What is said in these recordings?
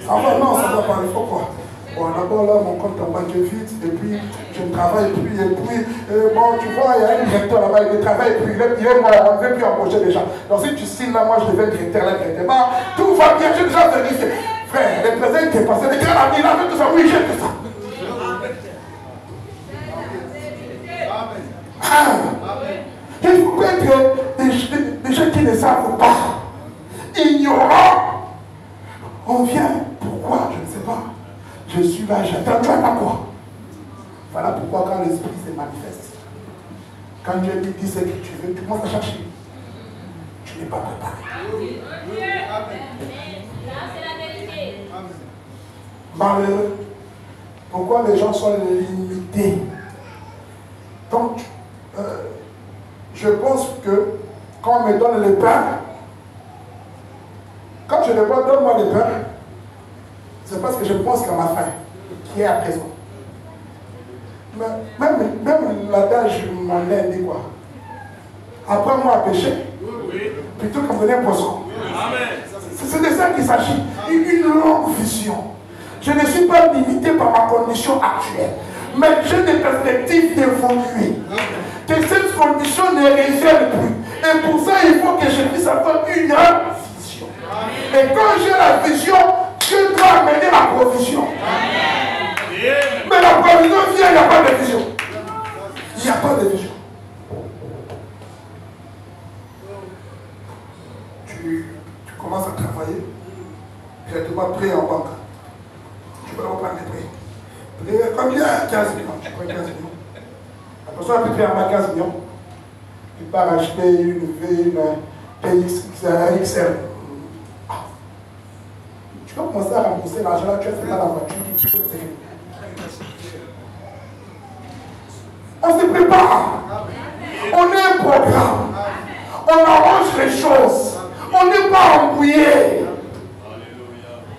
Enfin, non, ça ne va pas, il faut quoi? Bon, d'abord, là, mon compte en banque est vide, et puis, je ne travaille plus, et puis, bon, tu vois, il y a un directeur là-bas, il travaille plus, il est mort, on ne veut plus embaucher des gens. Donc, si tu signes là, moi, je deviens directeur, là, directeur. Bah, tout va bien, j'ai déjà vérifié. Frère, les présents qui est passé, les grands amis, là, tout ça, oui, j'ai tout ça. Il faut être des gens qui ne savent pas, ignorants. On vient, pourquoi? Je ne sais pas. Je suis là, j'attends, tu attends quoi? Voilà pourquoi quand l'esprit se manifeste, quand Dieu lui dit ce que tu veux, tu commences à chercher. Tu n'es pas préparé. Malheureux. Pourquoi les gens sont limités? Donc, je pense que quand on me donne le pain, quand je demande donne-moi le pain, c'est parce que je pense qu'à ma faim, qui est à présent. Même l'adage m'en a dit quoi? Apprends-moi à pêcher, plutôt que me donner un poisson. C'est de ça qu'il s'agit. Une longue vision. Je ne suis pas limité par ma condition actuelle, mais j'ai des perspectives d'évoluer. Que cette condition ne revienne plus. Et pour ça, il faut que je puisse avoir une vision. Et quand j'ai la vision, Dieu doit amener la provision. Mais la provision vient, il n'y a pas de vision. Il n'y a pas de vision. Tu commences à travailler, directement prêt en banque. Tu peux reprendre des prêts. Prêt combien? 15 millions. Tu prends 15 millions. La personne a pu payer en 15 millions. Tu pars acheter une PXL. Tu vas commencer à rembourser l'argent là, tu as fait dans la voiture. On se prépare. On est un programme. On arrange les choses. On n'est pas embrouillé.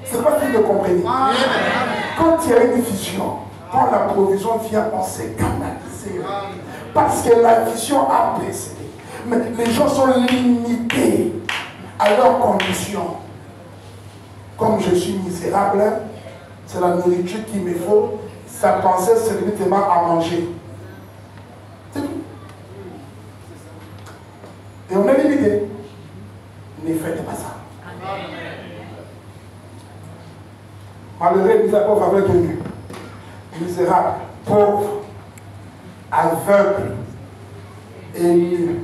C'est pas si vous le comprenez. Quand il y a une vision, quand la provision vient, on s'est canalisé. Parce que la vision a précédé. Mais les gens sont limités à leurs conditions. Comme je suis misérable, c'est la nourriture qu'il me faut. Sa pensée, c'est uniquement à manger. C'est tout. Et on est limité. Ne faites pas ça. Malheureux, misérable, pauvre, aveugle, nu. Misérable, pauvre, aveugle et nu.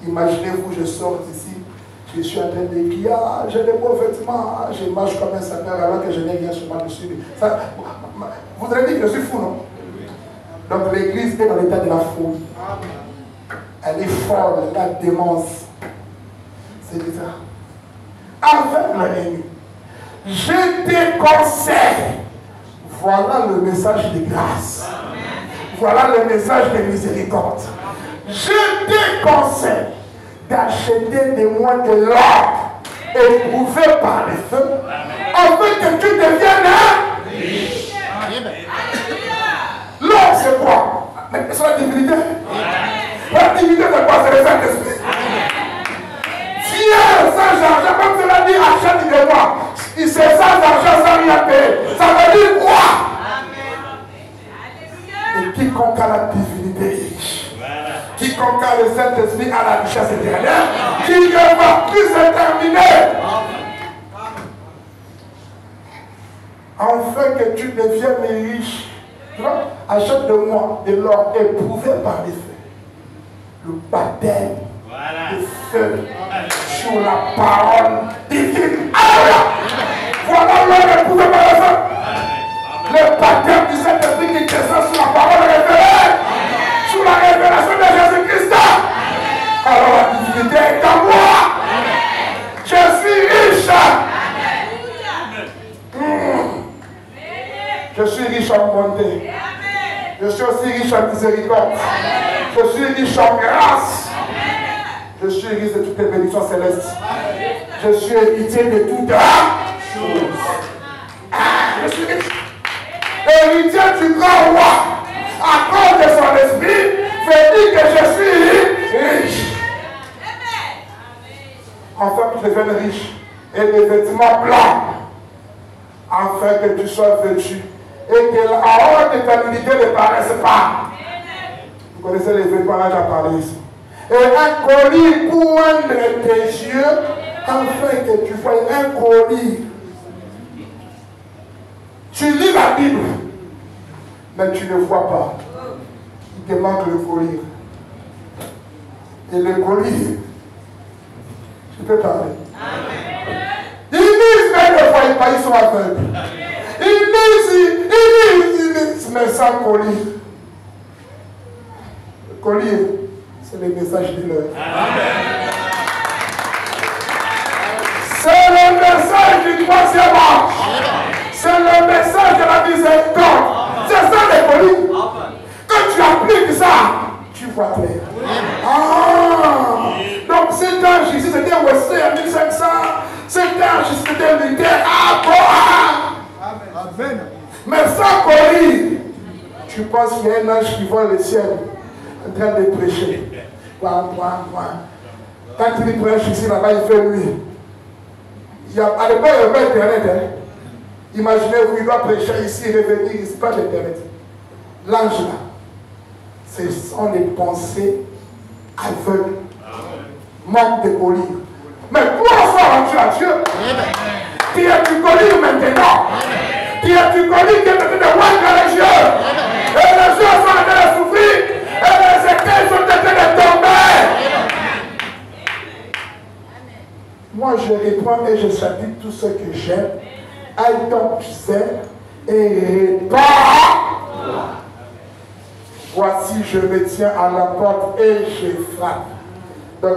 Imaginez-vous, je sors d'ici, je suis en train de dire, ah, j'ai des beaux vêtements, je marche comme un sapeur alors que je n'ai rien sur moi dessus. Ça, vous allez dire que je suis fou, non? Donc l'église est dans l'état de la folie. Elle est folle, la démence. C'est bizarre. Aveugle et nu. Je te conseille. Voilà le message de grâce. Voilà le message de miséricorde. Je te conseille d'acheter des mois de l'or éprouvé par les feux, afin que tu deviennes riche. L'or, c'est quoi? C'est la divinité. La divinité, c'est quoi? C'est le Saint-Esprit. Viens sans argent, comme cela dit, achète de moi. Il sait sans argent, sans rien payer. Ça veut dire quoi? Et quiconque a la divinité est riche. Quiconque a le Saint-Esprit a la richesse éternelle, qui ne va plus se terminer. Afin que tu deviennes riche, tu vois, achète de moi de l'or éprouvé par les feux. Le baptême de feu sur la parole divine. Alléluia! Voilà l'or éprouvé par les feux. Le baptême du Saint-Esprit qui descend sur la parole révélée. Sous la révélation de Jésus-Christ. Alors la divinité est à moi. Je suis riche. Je suis riche en bonté. Je suis aussi riche en miséricorde. Je suis riche en grâce. Je suis riche de toutes les bénédictions célestes. Je suis héritier de toutes choses. Je suis riche. Héritier du grand roi. À cause de son esprit, fait dire que je suis riche. Enfin, que je devienne riche. Et des vêtements blancs. afin que tu sois vêtu et que la honte de ta nudité ne paraisse pas. Vous connaissez les vêtements, là, j'ai parlé ici. Et un collier pointe tes yeux afin que tu vois un collier. Tu lis la Bible, mais tu ne vois pas. Il te manque le collier. Et le collier, je peux parler. Ils lisent, mais ne voient pas, ils sont aveugles. Ils lisent, mais sans collier. Le collier, c'est le message de l'heure. C'est le message du troisième âge. C'est le message de la miséricorde. C'est ça les colliers. Quand tu appliques ça, tu vois clair. Ah! Donc cet âge ici, c'était Wesley en 1500. Cet âge ici, c'était Luther à Boa. Mais sans collier, tu penses qu'il y a un ange qui vole le ciel en train de prêcher. Quand il prêche ici, là-bas, il fait nuit. À l'époque, il n'y a pas Internet. Hein. Imaginez-vous, il doit prêcher ici, revenir, il n'y a pas d'Internet. L'ange là, ce sont les pensées aveugles, manque de collier. Mais toi, sois rendu à Dieu. Tu es du collier maintenant. Tu es du collier qui est en train de voir dans les yeux. Et les yeux sont en train de souffrir. Et les écailles sont en train de tomber. Moi, je réponds et je salue tout ce que j'aime. I don't say et répare. Voici, je me tiens à la porte et je frappe. Donc,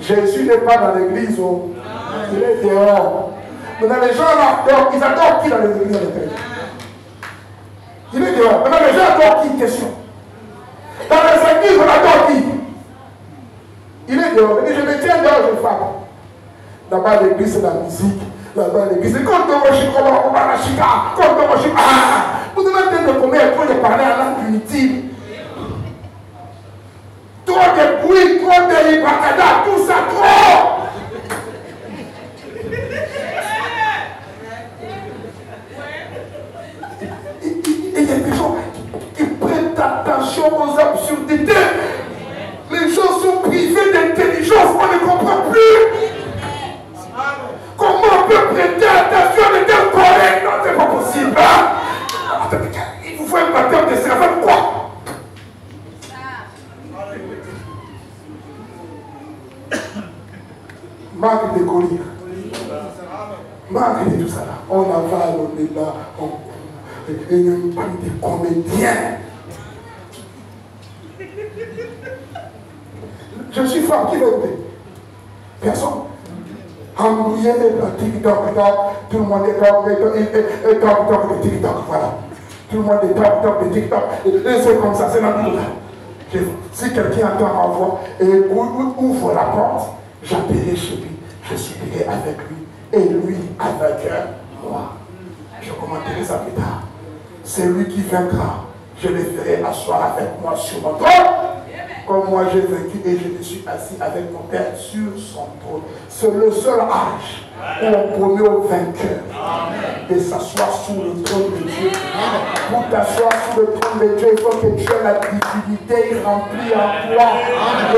Jésus n'est pas dans l'église, oh. Il est dehors. Maintenant, les gens là, ils adorent qui dans les églises? Il est dehors. Maintenant, les gens adorent qui? Question. Dans les églises, on adore qui? Il est dehors. Il dit, je me tiens dehors, je frappe. Là-bas, l'église, c'est la musique. Là-bas, l'église, c'est comme dans le Chico, on va à la Chica, comme dans le Chico. Vous devez entendre combien il faut de parler à langue punitive. Trop de bruit, trop de ibakada, tout ça, trop. Et il y a des gens qui prêtent attention aux absurdités. Les gens sont privés d'intelligence, on ne comprend plus. Comment on peut prêter attention à de tels collègues? Non, c'est pas possible. Hein? Il vous faut un baptême de cerveau, quoi? Manque de collier. Manque de tout ça là. On avale, on est là. Il y a une bande de comédiens. Je suis fort, qui veut aider? Personne. Embrouillé de TikTok, tout le monde est TikTok de TikTok, voilà. Tout le monde est TikTok de TikTok. Et c'est comme ça, c'est la vie. Si quelqu'un entend ma voix et ouvre la porte, j'appellerai chez lui, je supplierai avec lui, et lui avec moi. Je commenterai ça plus tard. C'est lui qui vaincra. Je le ferai asseoir avec moi sur mon trône. Comme moi j'ai vaincu et je me suis assis avec mon Père sur son trône. C'est le seul âge où on promet au vainqueur de s'asseoir sur le trône de Dieu. Pour t'asseoir sur le trône de Dieu, il faut que tu aies la divinité remplie en toi.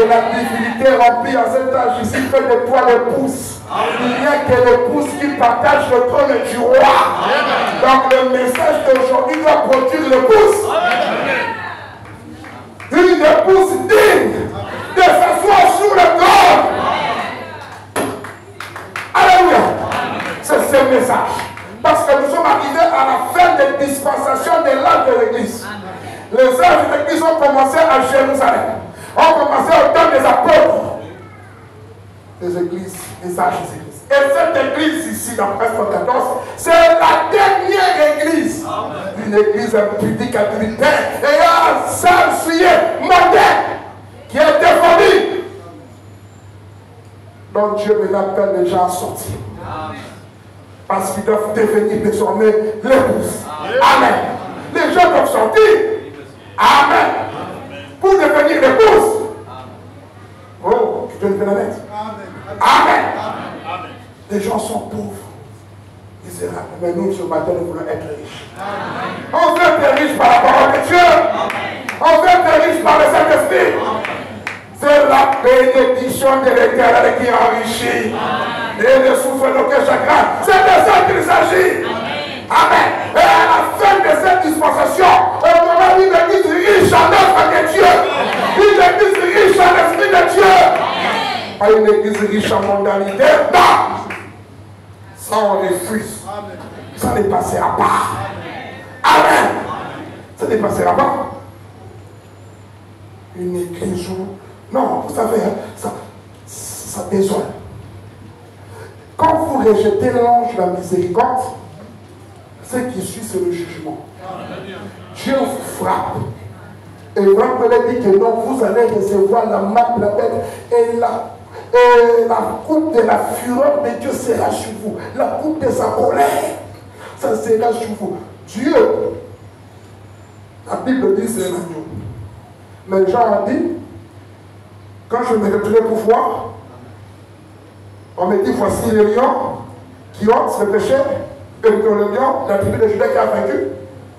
Et la divinité remplie en cet âge ici fait de toi l'épouse. Il n'y a que l'épouse qui partage le trône du roi. Donc le message d'aujourd'hui doit produire l'épouse. Une épouse digne de s'asseoir sur le trône. Alléluia. C'est ce message. Parce que nous sommes arrivés à la fin des dispensations de l'âge de l'église. Les âges de l'église ont commencé à Jérusalem. Ont commencé au temps des apôtres. Les églises, les âges des églises. Et cette église ici, dans Presque 14, c'est la dernière église. Une église impudique, adultère, et sanctuée, moderne, qui est défendue. Donc Dieu me appelle les gens à sortir. Parce qu'ils doivent devenir désormais l'épouse. Amen. Les gens doivent sortir. Amen. Pour devenir l'épouse. Oh, je te le fais la lettre. Amen. Les gens sont pauvres. misérable. Mais nous, ce matin, nous voulons être riches. On veut être riches par la parole de Dieu. On veut être riches par le Saint-Esprit. C'est la bénédiction de l'Éternel qui enrichit. Et ne souffre d'aucun chagrin. C'est de ça qu'il s'agit. Amen. Et à la fin de cette dispensation, on aura une église riche en œuvre de Dieu. Une église riche en l'esprit de Dieu. Pas une église riche en mondanité. Non. Ça, on refuse. Ça ne passera pas. Amen. Ça ne passera pas. Une église où... Non, vous savez, ça déçoit. Quand vous rejetez l'ange de la miséricorde, ce qui suit, c'est le jugement. Dieu vous frappe. Et votre collègue dit que non, vous allez recevoir la marque de la bête et la coupe de la fureur de Dieu sera sur vous. La coupe de sa colère, ça sera sur vous. Dieu, la Bible dit c'est un agneau. Mais Jean a dit, quand je me retirais pour voir, on me dit voici le lion qui ôte le péché, et le lion, la tribu de Juda qui a vaincu,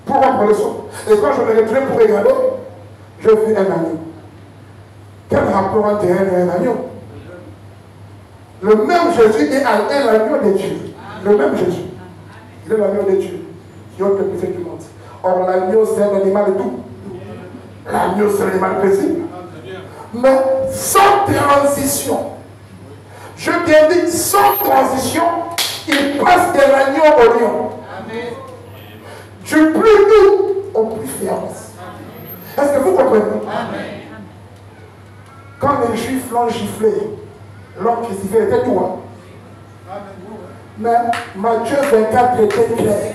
pour rompre le son. Et quand je me retirais pour regarder, je vis un agneau. Quel rapport entre un et un agneau? Le même Jésus est l'agneau de Dieu. Le même Jésus. Il est l'agneau de Dieu qui ôte le péché du monde. Or, l'agneau, c'est un animal doux. L'agneau, c'est un animal paisible. Mais sans transition. Je bien dit, sans transition, il passe de l'agneau au lion. Du plus doux au plus féroce. Est-ce que vous comprenez? Quand les Juifs l'ont giflé, l'homme crucifié était doux. Mais Matthieu 24 était clair.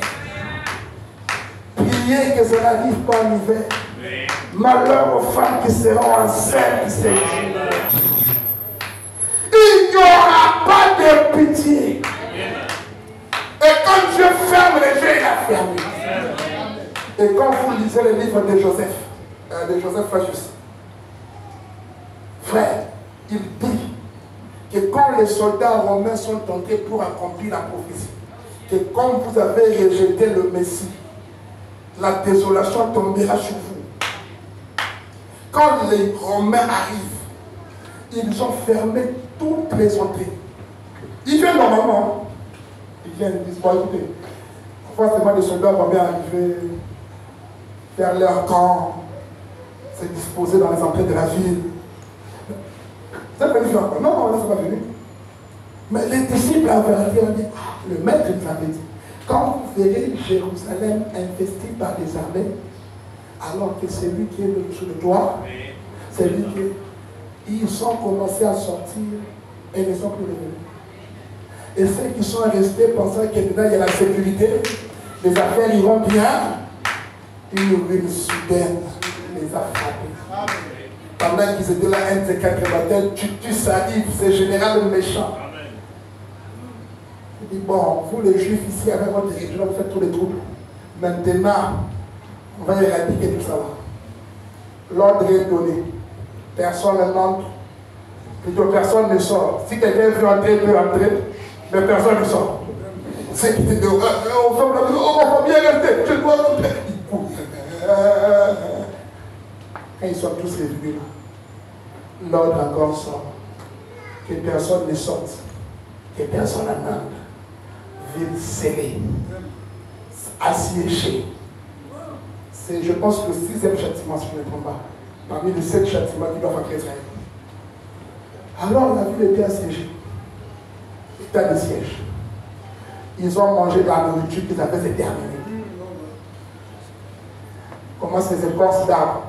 Priez que ça n'arrive pas en hiver. Malheur aux femmes qui seront enceintes ces jours. Il n'y aura pas de pitié. Et quand Dieu ferme les yeux, il a fermé. Et quand vous lisez le livre de Joseph Flacius, frère, il dit que quand les soldats romains sont entrés pour accomplir la prophétie, que quand vous avez rejeté le Messie, la désolation tombera sur vous. Quand les Romains arrivent, ils ont fermé toutes les entrées. Ils viennent normalement. Ils viennent, ils disent, bon, écoutez, forcément des soldats vont bien arriver, faire leur camp, se disposer dans les entrées de la ville. Ça peut venir encore. Non, non, ça va venir. Mais les disciples avaient dit, le maître nous avait dit, quand vous verrez Jérusalem investie par des armées, alors que celui qui est sous le toit, c'est lui qui... Ils ont commencé à sortir et ne sont plus revenus. Et ceux qui sont restés pensant que dedans il y a la sécurité, les affaires iront bien, une ruine soudaine les a frappés. Pendant qu'ils étaient là, un des quatre batailles, tu salives, c'est général méchant. Il dit, bon, vous les Juifs ici, avec votre religion, vous faites tous les troubles. Maintenant, on va éradiquer tout ça là. L'ordre est donné. Personne n'entre. Plutôt personne ne sort. Si quelqu'un veut entrer, il peut entrer. Mais personne ne sort. C'est qui te dit, on va bien rester. Je dois rentrer. Il court. Quand ils sont tous revenus là, l'ordre encore sort. Que personne ne sorte. Que personne n'entre. Ville scellée. Assiégée. C'est, je pense, le 6e châtiment, si je ne me trompe pas. Parmi les 7 châtiments qui doivent être Israël. Alors la ville était assiégée. État de siège. Ils ont mangé de la nourriture qu'ils avaient terminée. Comment ces écorces d'arbres?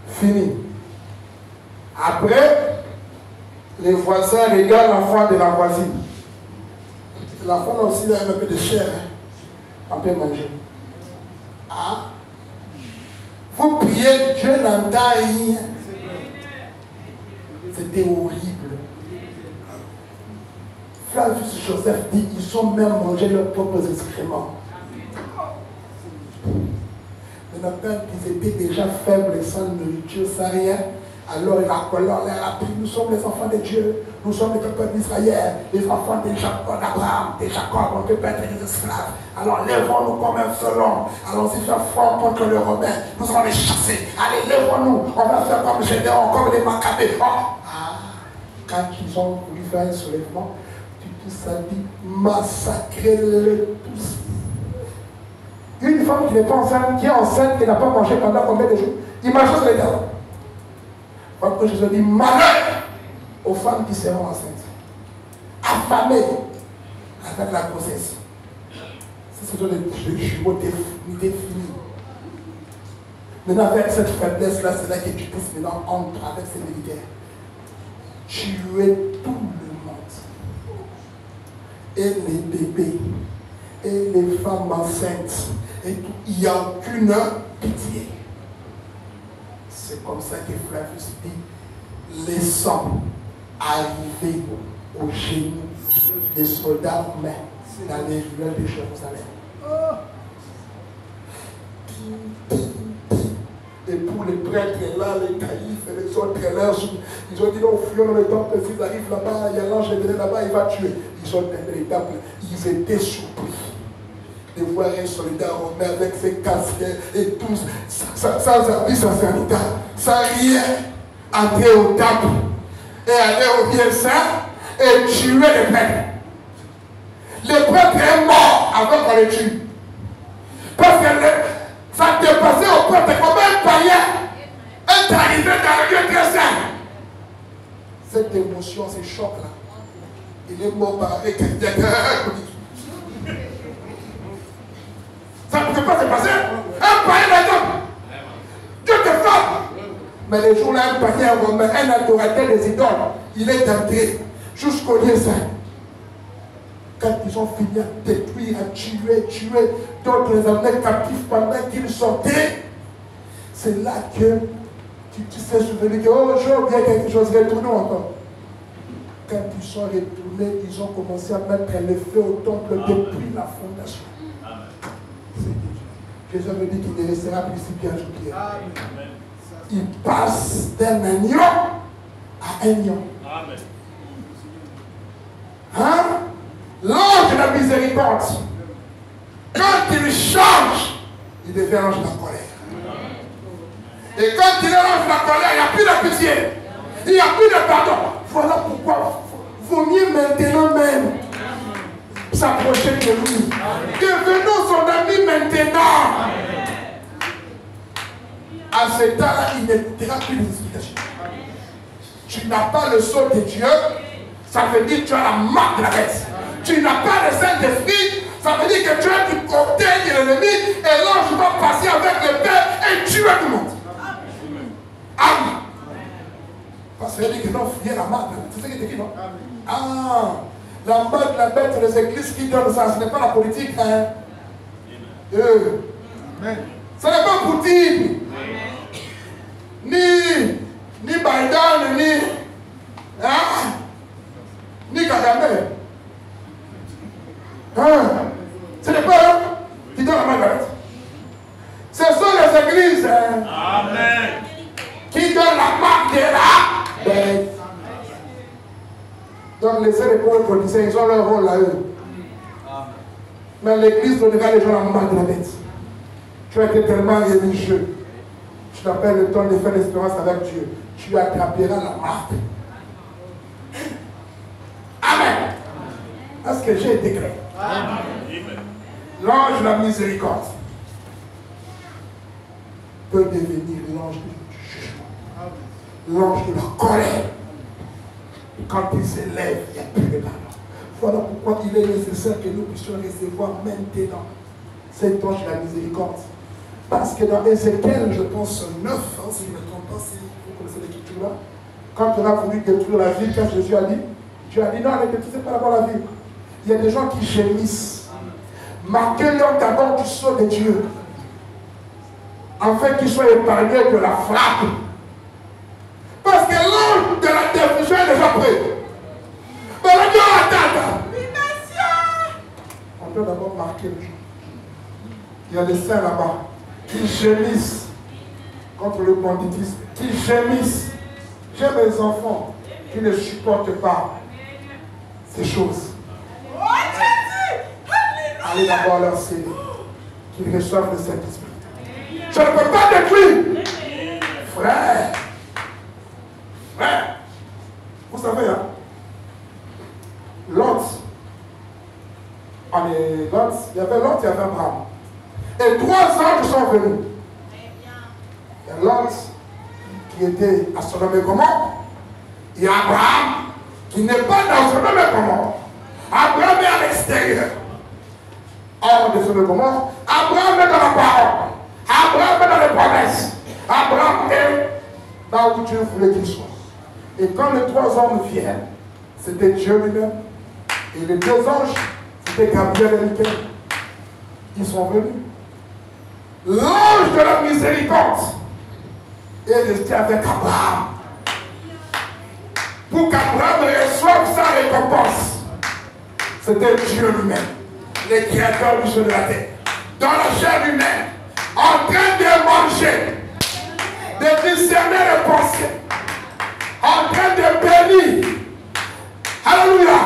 Fini. Après, les voisins regardent l'enfant de la voisine. L'enfant a aussi un peu de chair. On peut manger. Ah? Vous priez, Dieu n'entend rien. C'était horrible. Flavius Joseph dit, ils ont même mangé leurs propres excréments. Mais quand ils étaient déjà faibles, sans nourriture, sans rien, Alors il a collé en l'air, a dit, nous sommes les enfants de Dieu, nous sommes les peuples d'Israël, les enfants d'Abraham, de Jacob, on peut pas être des esclaves. Alors lèvons-nous comme un seul homme, allons-y faire front contre les Romains, nous allons les chasser. Allez, lèvons-nous, on va faire comme Gédéon, comme les Maccabées. Oh. Ah, quand ils ont voulu faire un soulèvement, Titus a dit, massacrez-les tous. Une femme qui n'est pas enceinte, qui est enceinte et n'a pas mangé pendant combien de jours? Il marche sur les terres. Après Jésus dit, malheur aux femmes qui seront enceintes, affamées avec la grossesse. Ce sont des jumeaux définis. Maintenant, avec cette faiblesse-là, c'est là que tu puisses maintenant entrer avec ces militaires. Tuer tout le monde. Et les bébés, et les femmes enceintes, et tout. Il n'y a aucune pitié. C'est comme ça que Flavius dit, laissant arriver au genoux des soldats romains dans les ruelles de Jérusalem. Et pour les prêtres là, les caïfs et les autres là, ils ont dit non, fuyons dans le temple, s'ils arrivent là-bas, il y a l'ange de là-bas, il va tuer. Ils ont tendu les temples, ils étaient surpris de voir un soldat romain avec ses casques et tout, sans habit, sans sanitaire, sans rien, entrer au temple et aller au bien saint et tuer les prêtres. Le prêtre est mort avant qu'on le tue. Parce que ça dépassait au prêtre comme un païen est arrivé dans le lieu très saint. Cette émotion, ce choc-là, il est mort par avec ça ne peut pas se passer. Un païen là-dedans. Dieu te frappe. Mais les jours-là, un païen romain, un adorateur des idoles, il est entré jusqu'au lieu saint. Quand ils ont fini à détruire, à tuer, d'autres les amenaient captifs pendant qu'ils sortaient, c'est là que tu t'es souvenu que, oh, j'ai oublié quelque chose, retournons encore. Quand ils sont retournés, ils ont commencé à mettre le feu au temple depuis la fondation. Jésus me dit qu'il ne restera plus si bien joué. Il passe d'un agneau à un lion. Hein? L'ange de la miséricorde, quand il change, il devient l'ange de la colère. Et quand il est l'ange de la colère, il n'y a plus de pitié. Il n'y a plus de pardon. Voilà pourquoi il vaut mieux maintenant même s'approcher de lui. Devenons son ami maintenant. À ce temps-là, il n'écoutera plus les explications. Tu n'as pas le sceau de Dieu, ça veut dire que tu as la marque de la bête. Tu n'as pas le Saint-Esprit, ça veut dire que tu as du côté de l'ennemi et l'ange va passer avec le Père et tuer tout le monde. Amen. Parce qu'il dit que non, fuyez la marque. C'est ce qu'il dit, non? Ah, la marque de la bête des églises qui donne ça, ce n'est pas la politique. Hein? Ce n'est pas Poutine, ni Biden, ni Kagame. Ce n'est pas eux qui donnent la main de la bête. Ce sont les églises qui donnent la marque de la bête. Donc laissez les pauvres politiciens, ils ont leur rôle là eux. Mais l'église donnera les gens la marque de la bête. Tu as été tellement religieux. Tu n'as pas le temps de faire l'expérience avec Dieu. Tu attraperas la marque. Amen. Est-ce que j'ai été clair? L'ange de la miséricorde peut devenir l'ange du jugement. L'ange de la colère. Quand il s'élève, il n'y a plus de pardon. Voilà pourquoi il est nécessaire que nous puissions recevoir maintenant cet ange de la miséricorde. Parce que dans Ézéchiel, je pense 9, si je ne me trompe pas, si vous connaissez l'écriture là, quand on a voulu détruire la ville, qu'est-ce que Jésus a dit? Dieu a dit non, ne détruisez pas d'abord la ville. Il y a des gens qui gémissent. Marquez-leur d'abord du sceau de Dieu, afin qu'ils soient épargnés de la frappe. Parce que l'ange de la destruction est déjà prêt. Mais le Dieu attend. On doit d'abord marquer les gens. Il y a des saints là-bas qui gémissent contre le banditisme, qui gémissent J'ai mes enfants qui ne supportent pas ces choses. Allez d'abord leur céder, qu'ils reçoivent le Saint-Esprit. Je ne peux pas détruire. Frère, vous savez, hein, Lot, il y avait Lot, il y avait Abraham. Et 3 anges sont venus. Et Lot, qui était à Sodome et Gomorrhe, et Abraham, qui n'est pas dans Sodome et Gomorrhe. Abraham est à l'extérieur. Hors de Sodome et Gomorrhe, Abraham est dans la parole. Abraham est dans les promesses. Abraham est là où Dieu voulait qu'il soit. Et quand les 3 hommes viennent, c'était Dieu lui-même. Et les 2 anges, c'était Gabriel et Michael. Ils sont venus. L'ange de la miséricorde est resté avec Abraham. Pour qu'Abraham reçoive sa récompense. C'était Dieu lui-même, le créateur du ciel et de la terre. Dans la chair humaine, en train de manger, de discerner les pensées, en train de bénir. Alléluia.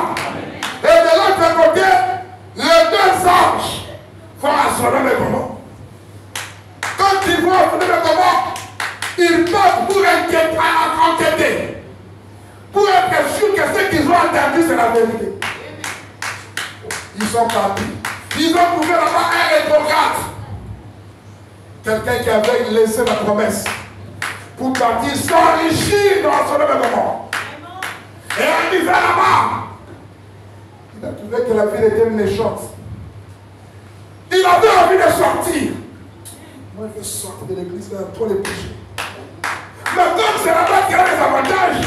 Et de l'autre côté, les 2 anges vont à Sodome et Gomorrhe. Quand ils vont à Sodome et Gomorrhe, ils partent pour enquêter, pour être sûrs que ce qu'ils ont entendu, c'est la vérité. Ils sont partis. Ils ont trouvé là-bas un rétrograde. Quelqu'un qui avait laissé la promesse pour partir s'enrichir dans Sodome et Gomorrhe. Et arrivé là-bas, il a trouvé que la ville était méchante. Il avait envie de sortir. Moi, je veux sortir de l'église, faire trop les péchés. Mais comme c'est là-bas qu'il a les avantages,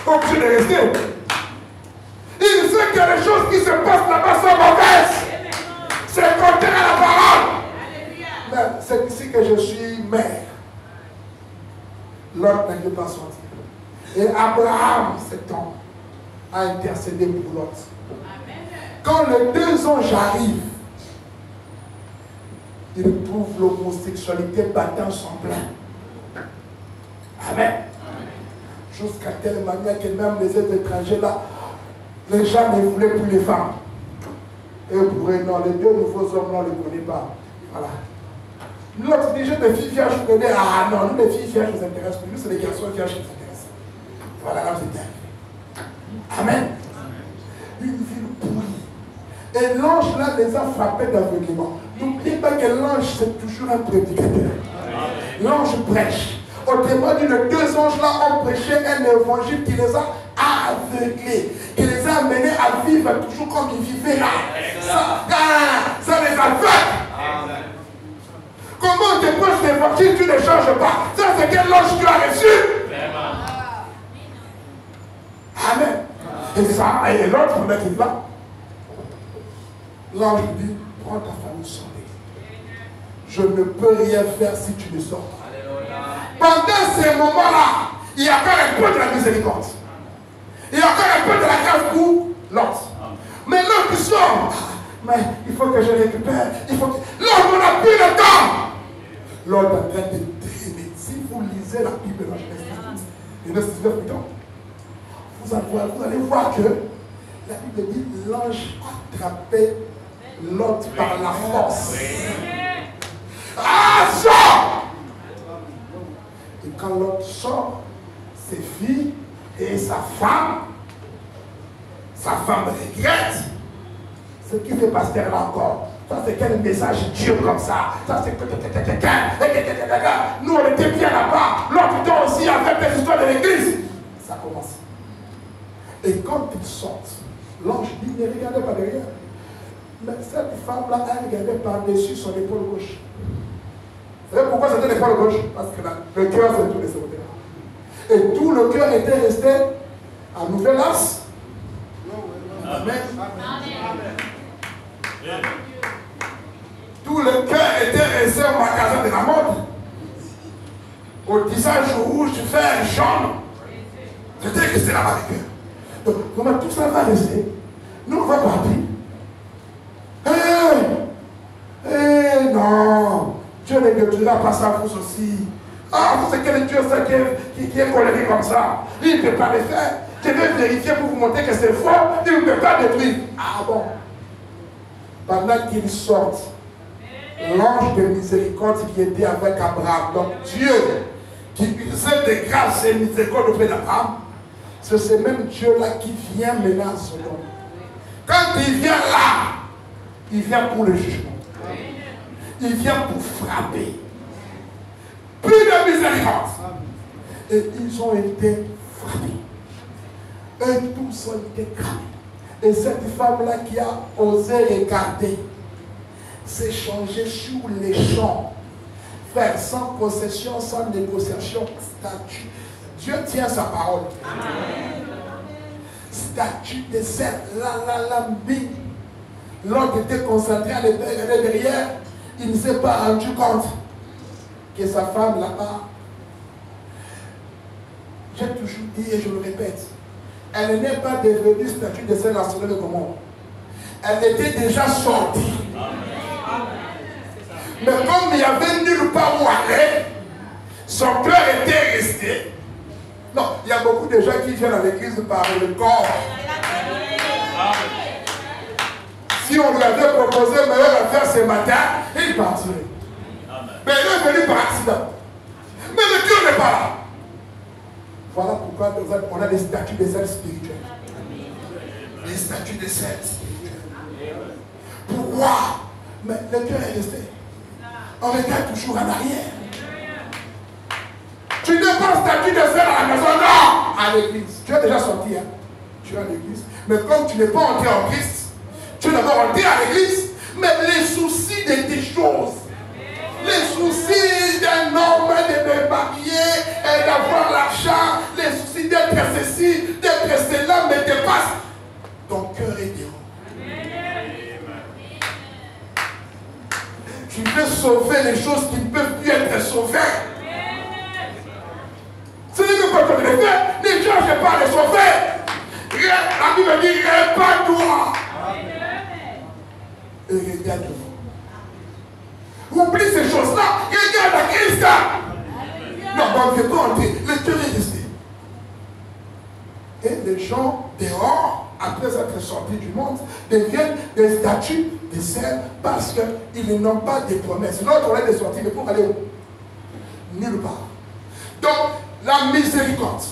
obligé de rester. Il sait que les choses qui se passent là-bas sont mauvaises. C'est contraire à la parole. Mais c'est ici que je suis maire. L'autre ne peut pas sortir. Et Abraham, cet homme, a intercédé pour l'autre. Quand les 2 anges arrivent, ils trouvent l'homosexualité battant son plein. Amen. Jusqu'à telle manière que même les étrangers là, les gens ne voulaient plus les femmes. Et pour eux, non, les 2 nouveaux hommes, on ne les connaît pas. Voilà. L'autre dit, j'ai des filles vierges, je connais. Ah non, nous, les filles vierges ne nous intéressent plus. Nous, c'est les garçons vierges qui nous intéressent. Voilà, là, c'est arrivé. Amen. Une ville pourrie. Et l'ange là les a frappés d'aveuglement. N'oubliez pas que l'ange c'est toujours un prédicateur. L'ange prêche. Autrement dit, les 2 anges là ont prêché un évangile qui les a aveuglés, qui les a amenés à vivre toujours comme ils vivaient là. Ça les aveugle. Comment tu prêches l'évangile, tu ne changes pas? Ça c'est quel ange tu as reçu? Amen. Et ça, et l'autre mec qui va. L'ange lui dit, prends ta famille, sortez. Je ne peux rien faire si tu ne sors pas. Pendant ces moments-là, il y a encore un peu de la miséricorde. Il y a encore un peu de la grâce pour l'autre. Mais l'autre qui sort, mais il faut que je récupère. L'autre, on n'a plus le temps. L'autre est en train de traîner. Si vous lisez la Bible dans Genèse 19, vous allez voir que la Bible dit l'ange attrapait l'autre par la force. Ah, sort! Et quand l'autre sort, ses filles et sa femme regrette ce qui s'est passé là encore. Ça c'est quel message dur comme ça. Ça c'est nous on était bien là-bas. L'autre temps aussi avec les histoires de l'église. Ça commence. Et quand ils sortent, l'ange dit ne regardez pas derrière. Mais cette femme-là, elle regardait par-dessus son épaule gauche. Vous savez pourquoi c'était l'épaule gauche? Parce que le cœur s'est tourné ce côté-là. Et tout le cœur était resté à Nouvelle-As. Amen. Tout le cœur était resté au magasin de la mode. Au tissage rouge, vert, jaune. C'était resté là-bas le cœur. Donc, comment tout ça va rester? Nous, on va partir. Non, Dieu ne détruira pas sa force aussi. Ah, c'est quel Dieu ça qui est colérique comme ça? Il ne peut pas le faire. Je vais vérifier pour vous montrer que c'est faux. Il ne peut pas détruire. Ah bon? Pendant qu'ils sortent, l'ange de miséricorde qui était avec Abraham, donc Dieu qui usait de grâce et miséricorde auprès d'Abraham, c'est ce même Dieu-là qui vient maintenant à Sodome. Quand il vient là, il vient pour le jugement. Il vient pour frapper. Plus de miséricorde. Et ils ont été frappés. Eux tous ont été cramés. Et cette femme-là qui a osé regarder, s'est changée sur les champs, faire sans possession, sans négociation, statut. Dieu tient sa parole. Amen. Statut de cette la. L'autre était concentré à l'intérieur derrière, il ne s'est pas rendu compte que sa femme là-bas, j'ai toujours dit et je le répète, elle n'est pas devenue statue de celle nationale de Gomorrhe. Elle était déjà sortie. Mais comme il n'y avait nulle part où aller, son cœur était resté. Non, il y a beaucoup de gens qui viennent à l'église par le corps. Si on lui avait proposé meilleure affaire ce matin, il partirait. Mais il est venu par accident. Mais le Dieu n'est pas là. Voilà pourquoi on a des statuts des ailes spirituelles. Des statuts des ailes spirituelles. Pourquoi? Mais le Dieu est resté. On regarde toujours en arrière. Tu n'es pas statut de ailes à la maison, non! À l'église. Tu es déjà sorti, hein? Tu es à l'église. Mais comme tu n'es pas entré en Christ, tu es d'abord entré à l'église, mais les soucis de tes choses, les soucis d'un homme de me marier et d'avoir l'argent, les soucis d'être ceci, d'être cela me dépassent. Ton cœur est déroulé. Tu veux sauver les choses qui ne peuvent plus être sauvées. Ce n'est même pas comme les faits, les gens ne peuvent pas les sauver. La Bible dit, répands-toi. Et regarde-vous. Oublie ces choses-là. Regarde à Christ. Non, on ne peut pas entrer. Le cœur est resté. Et les gens dehors, après être sortis du monde, deviennent des statues de sel parce qu'ils n'ont pas de promesses. L'autre, on est sortis, mais pour aller où? Nulle part. Donc, la miséricorde.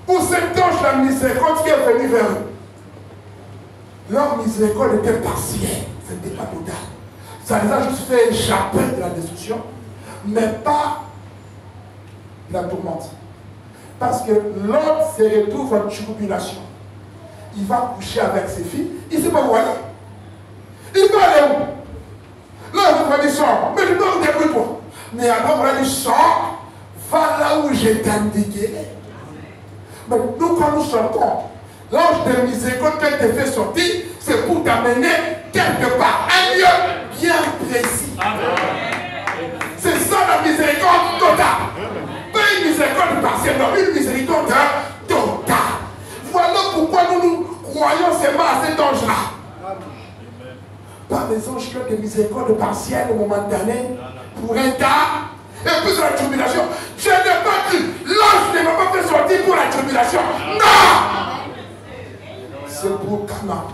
Où cet ange, la miséricorde qui est venu vers eux? Leur miséricorde était partielle. Ce n'était pas total. Ça les a juste fait échapper de la destruction, mais pas de la tourmente. Parce que l'autre se retrouve en tribulation. Il va coucher avec ses filles, il ne sait pas où aller. Il va aller où? Là, on va dire sort, mais je dois vous débrouiller. Mais après, on va dire sort, va là où j'ai t'indiqué. Mais nous, quand nous sortons, l'ange de miséricorde qui te fait sortir, c'est pour t'amener quelque part, un lieu bien précis. C'est ça la miséricorde totale. Pas une miséricorde partielle, non, une miséricorde totale. Voilà pourquoi nous croyons seulement à cet ange-là. Pas des anges qui ont des miséricordes partielles, momentanées, pour un temps, et puis la tribulation. Je n'ai pas dit, l'ange ne m'a pas fait sortir pour la tribulation. Non! C'est pour Cana.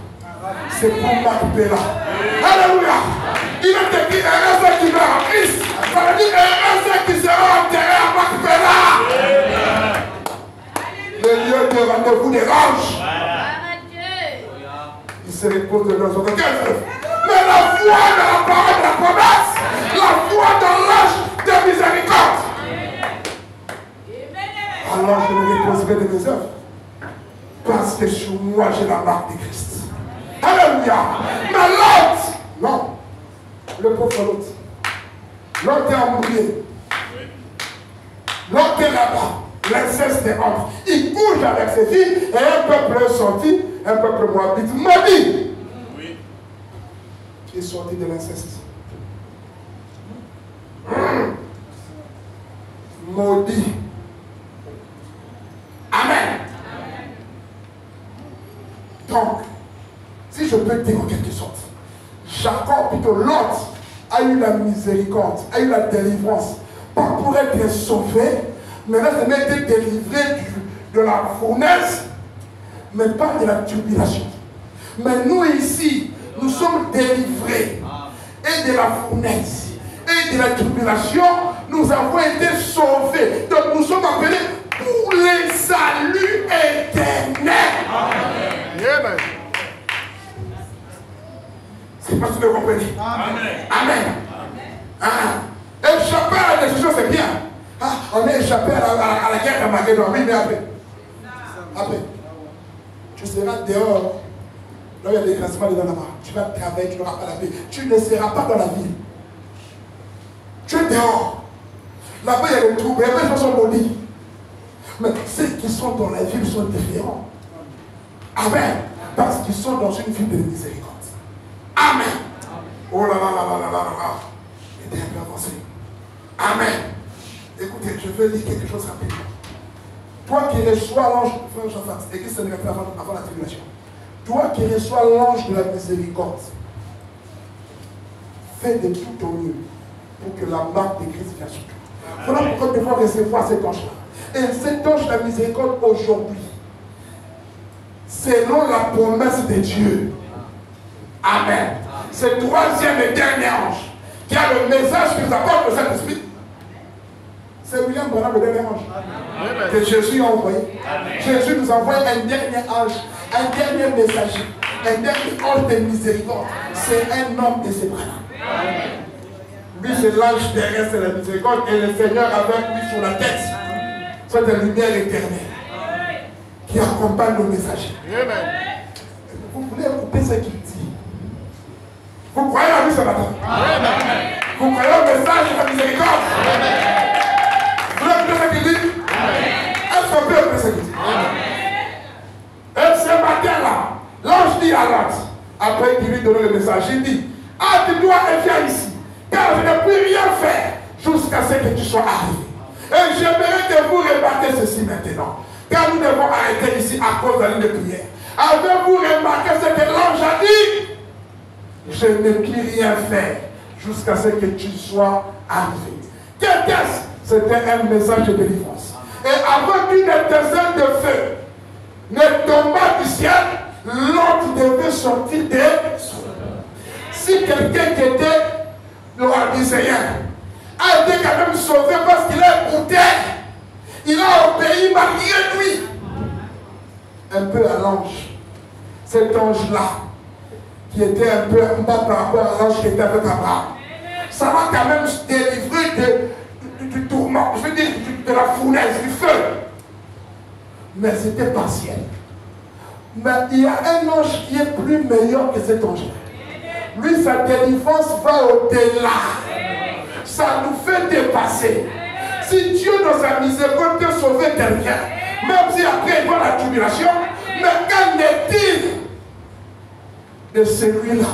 C'est pour Macpéla. Alléluia. Il a dit un qui meurt en Christ. Ça veut dire un qui sera enterré à Macpéla. Le lieu de rendez-vous des anges. Il se repose de leurs autres. Mais la foi dans la parole de la promesse, la foi dans l'ange de miséricorde. Alors je me reposerai de mes œuvres. Parce que sur moi j'ai la marque de Christ. Alléluia. Mais l'autre, non. Le pauvre l'autre. L'autre est embrouillé. L'autre est là-bas. L'inceste est entre. Il bouge avec ses filles et un peuple est sorti, un peuple moabite maudit. Oui. Qui est sorti de l'inceste. Maudit. Amen. Donc, si je peux dire en quelque sorte, Jacob, plutôt l'autre, a eu la miséricorde, a eu la délivrance. pas pour être sauvé, mais là, c'est d'être délivré de la fournaise, mais pas de la tribulation. Mais nous ici, nous sommes délivrés et de la fournaise et de la tribulation, nous avons été sauvés. Donc nous sommes appelés pour les saluts éternels. Amen. C'est pas ce que vous comprenez. Amen. Amen. Ah. Échapper à la décision, c'est bien. Ah, on est échappé à la guerre d'Armageddon. Oui, mais après. Après. Tu seras dehors. Là, il y a des classements dedans là-bas. Tu vas travailler, tu n'auras pas la paix. Tu ne seras pas dans la ville. Tu es dehors. Là-bas, il y a des troubles. Les gens sont maudits. Mais ceux qui sont dans la ville sont différents. Amen. Parce qu'ils sont dans une ville de miséricorde. Amen. Oh là là là là là là là. Il était un peu avancé. Amen. Écoutez, je vais lire quelque chose rapidement. Toi qui reçois l'ange, église sénégalaise avant la tribulation. Toi qui reçois l'ange de la miséricorde, fais de tout ton mieux pour que la marque de Christ vienne sur toi. Voilà pourquoi nous devons recevoir cet ange-là. Et cet ange de la miséricorde aujourd'hui, selon la promesse de Dieu, amen. C'est le troisième et dernier ange qui a le message que nous apporte le Saint-Esprit. C'est William Branham, le dernier ange que Jésus a envoyé. Amen. Jésus nous envoie un dernier ange, un dernier messager, un dernier ange de miséricorde. C'est un homme de ses bras. Lui, c'est l'ange terrestre de la miséricorde et le Seigneur avec lui sur la tête. C'est la lumière éternelle qui accompagne le messager. Amen. Vous voulez écouter ce qu'il dit? Vous croyez à lui ce matin? Amen. Vous croyez au message de la miséricorde? Amen. Vous voulez écouter ce qu'il dit? Est-ce qu'on peut écouter ce qu'il dit? Et ce matin-là, l'ange dit à Lot, après qu'il lui donne le message, il dit, hâte-toi et viens ici, car je ne peux rien faire jusqu'à ce que tu sois arrivé. Et j'aimerais que vous remarquez ceci maintenant, car nous devons arrêter ici à cause de la ligne de prière. Avez-vous remarqué ce que l'ange a dit? Je ne puis rien faire jusqu'à ce que tu sois arrivé. Qu'est-ce? C'était un message de délivrance. Et avant qu'une étincelle de feu ne tombe du ciel, l'autre devait sortir de si quelqu'un qui était l'Odyséen a été quand même sauvé parce qu'il a écouté, il a obéi malgré lui. Un peu à l'ange. Cet ange-là, qui était un peu en bas par rapport à l'ange qui était avec Abraham, ça va quand même se délivrer du tourment, je veux dire de la fournaise, du feu. Mais c'était partiel. Mais il y a un ange qui est plus meilleur que cet ange-là. Lui, sa délivrance va au-delà. Ça nous fait dépasser. Si Dieu, dans sa miséricorde, peut sauver quelqu'un, même si après il voit la tribulation, mais qu'en est-il de celui-là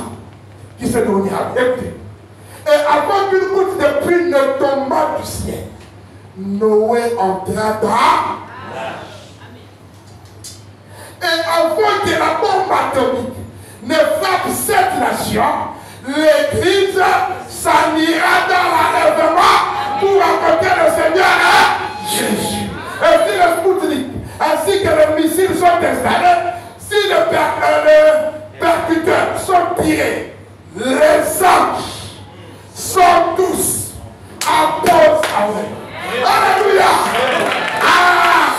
qui s'est donné à Dieu? Et avant qu'une goutte de pluie ne tombe du ciel, Noé entra dans. Et avant que la bombe atomique ne frappe cette nation, l'Église s'en ira dans l'enlèvement pour rencontrer le Seigneur Jésus. Et si le Spoutnik ainsi que les missiles sont installés, si les percuteurs sont tirés, les anges sont tous en pause avec. Alléluia! Ah!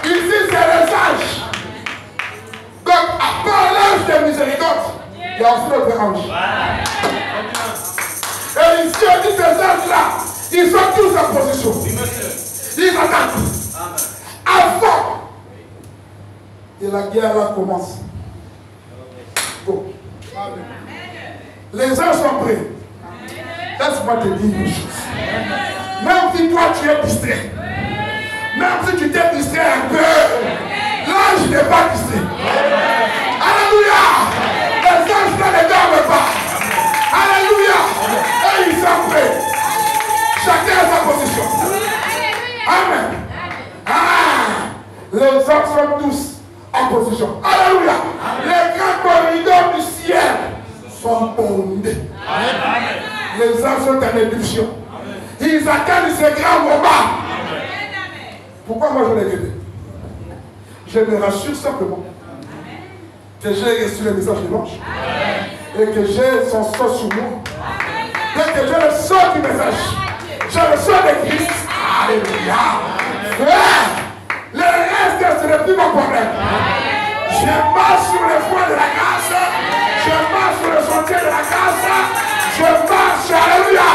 Ici c'est les anges. Donc à part l'ange de miséricorde, il y a aussi notre ange. Et ici on dit ces anges-là, ils sont tous en position. Ils attendent. Avant que la guerre là commence. Bon. Les anges sont prêts. Laisse-moi te dire une chose. Même si toi tu es distrait, même si tu t'es distrait un peu, l'ange n'est pas distrait. Alléluia. Les anges ne les dorment pas. Alléluia. Et ils sont prêts. Chacun a sa position. Amen. Ah, les anges sont tous en position. Alléluia. Les grands corridors du ciel sont bondés. Les anges sont en éruption. Ils J'attends ce grand moment. Pourquoi moi je l'ai rêvé? Je me rassure simplement que j'ai reçu le message de l'ange et que j'ai son sang sur moi. Et que j'ai le sang du message. J'ai le sang de Christ. Alléluia. Frère, le reste, ce n'est plus mon problème. Je marche sur le voie de la grâce. Je marche sur le sentier de la grâce. Je marche. Alléluia.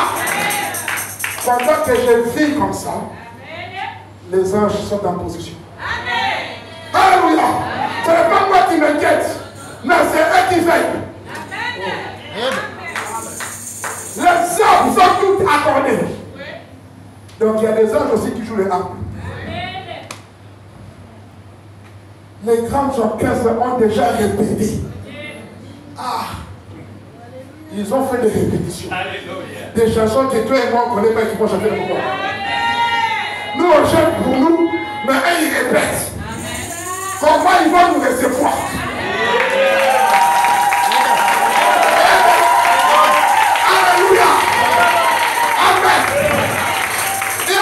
Pendant que je vis comme ça, les anges sont en position. Alléluia. Ce n'est pas moi qui m'inquiète, mais c'est eux qui veillent. Les anges sont tous accordés. Donc il y a des anges aussi qui jouent les harpes. Les grands orchestres ont déjà répété. Ah, ils ont fait des répétitions. Des chansons que toi et moi on ne connaît pas et qui vont chanter le pouvoir. Nous on chante pour nous, mais eux ils répètent. Comment ils vont nous recevoir? Alléluia. Amen. Il y a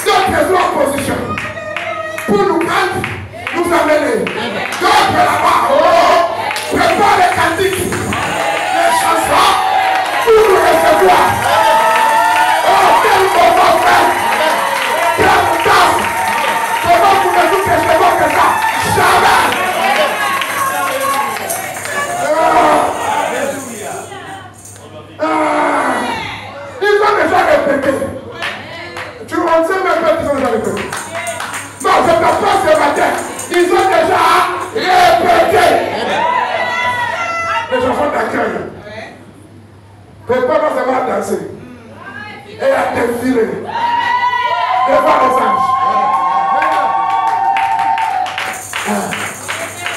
d'autres en position pour nous prendre, nous amener. D'autres là-bas, oh, prépare les cantiques, les chansons pour nous recevoir. Oh, quel moment frère! Quel temps! Comment pouvez-vous que je vois que ça? Jamais! Ils ont déjà répété. Tu ne sais même pas qu'ils ont déjà répété. Non, je ne peux pas ce matin. Ils ont déjà répété. Les chansons d'accueil. Prépare-toi seulement à danser. Et à défiler. Devant les anges.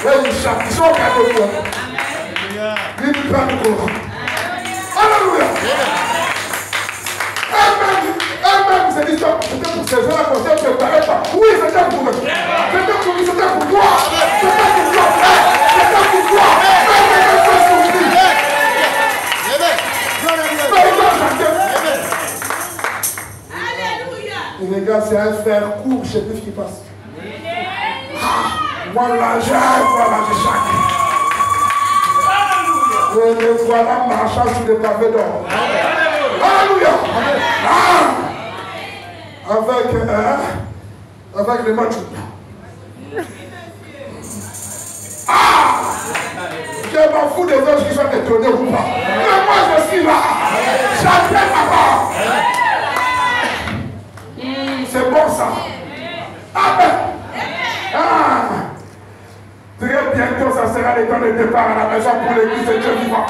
Et ils chantent. Ils sont au cadre de toi. Ils nous prennent le courant. Alléluia. Eux-mêmes, c'est l'histoire. C'était pour ces gens-là qu'on s'est préparé pas. Oui, c'était pour eux. C'était pour lui, c'était pour toi. C'était pour toi, frère. C'était pour toi. Eux-mêmes, ils sont soumis. Mais ils ont chanté. Alléluia. Et regarde, c'est un fer court, je sais plus ce qui passe. Voilà, je chante. Et me voilà marchant sur les pavés d'or. Alléluia. Avec les matchs. Je m'en fous des autres qui sont étonnés ou pas. Mais moi je suis là. J'attends ma c'est bon ça. Amen. Très bientôt, ça sera le temps de départ à la maison pour l'église de Dieu vivant.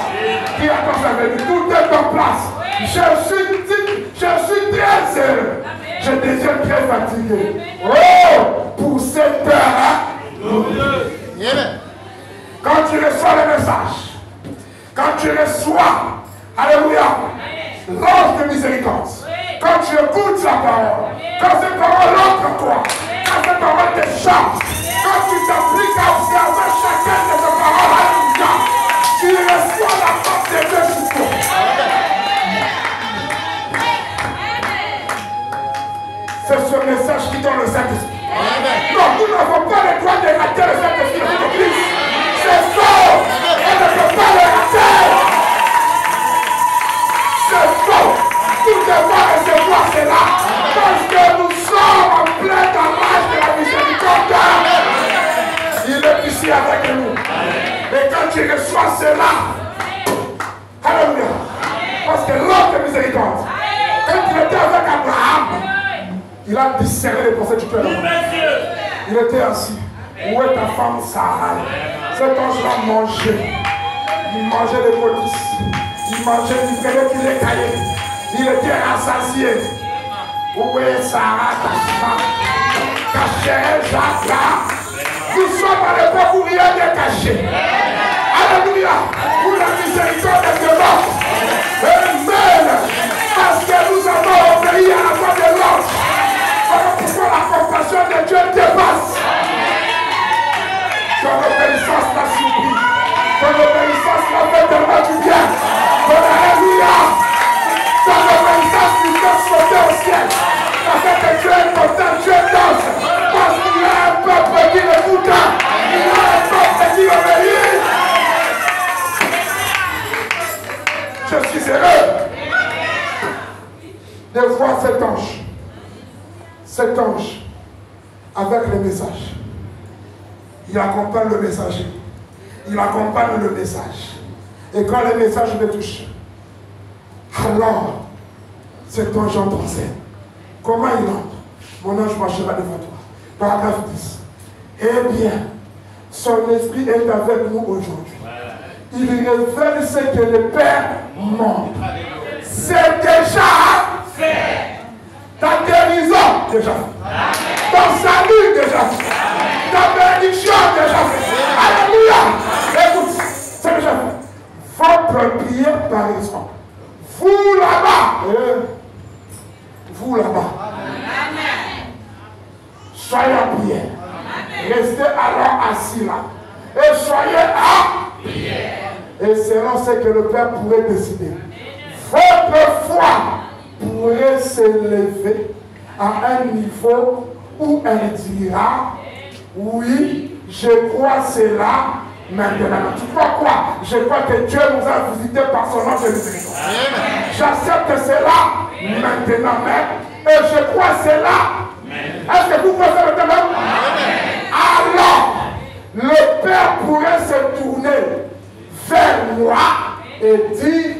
Qui attend sa venue. Tout est en place. Je suis très heureux. Je deviens très fatigué. Oh, pour cette heure. Quand tu reçois le message, quand tu reçois, alléluia, l'ange de miséricorde, quand tu écoutes la parole, quand cette parole entre en toi, quand cette parole te chante, quand tu t'appliques à observer chacune de ces paroles, alléluia, tu reçois la force de Dieu sur toi. C'est ce message qui donne le Saint-Esprit. Non, nous n'avons pas le droit de rater le Saint-Esprit de l'Église. C'est faux. On ne peut pas le rater. C'est faux. Nous devons recevoir cela. Parce que nous sommes en plein d'amage de la miséricorde. Il est ici avec nous. Et quand tu reçois cela, alléluia. Parce que l'homme de miséricorde, quand il était avec Abraham, il a discerné les pensées du cœur. Il était assis. Où est ta femme Sarah? Cet ange-là mangeait. Il mangeait les colis. Il mangeait, il fallait qu'il les caillait. Il était rassasié. Où est Sarah, ta femme? Cachée, Jacques. Nous sommes à l'époque où rien n'est caché. Alléluia. Où la miséricorde est de l'homme. Amen. Parce que nous avons obéi à la voix de l'ange. Voilà pourquoi la compassion de Dieu dépasse. Ton obéissance t'a surpris. Ton obéissance t'a fait tellement du bien. Ton alléluia. Ton obéissance nous fait sauter cet ange, avec le message, il accompagne le messager. Il accompagne le message. Et quand le message me touche, alors cet ange entre en scène. Comment il entre? Mon ange marchera devant toi. Paragraphe 10. Eh bien, son esprit est avec nous aujourd'hui. Il révèle ce que le Père montre. C'est déjà fait. Ta guérison, déjà fait. Ton salut, déjà fait. Ta bénédiction, déjà fait. Alléluia. Écoute, c'est déjà fait. Votre prière, par exemple. Vous là-bas. Vous là-bas. Soyez en prière. Restez alors assis là. Et soyez en prière. Et selon ce que le Père pourrait décider. Votre foi pourrait s'élever à un niveau où elle dira, oui, je crois cela maintenant. Tu crois quoi? Je crois que Dieu nous a visités par son nom de miséricorde. J'accepte cela maintenant même. Et je crois cela. Est-ce que vous croyez ça maintenant? Alors, le Père pourrait se tourner vers moi et dire,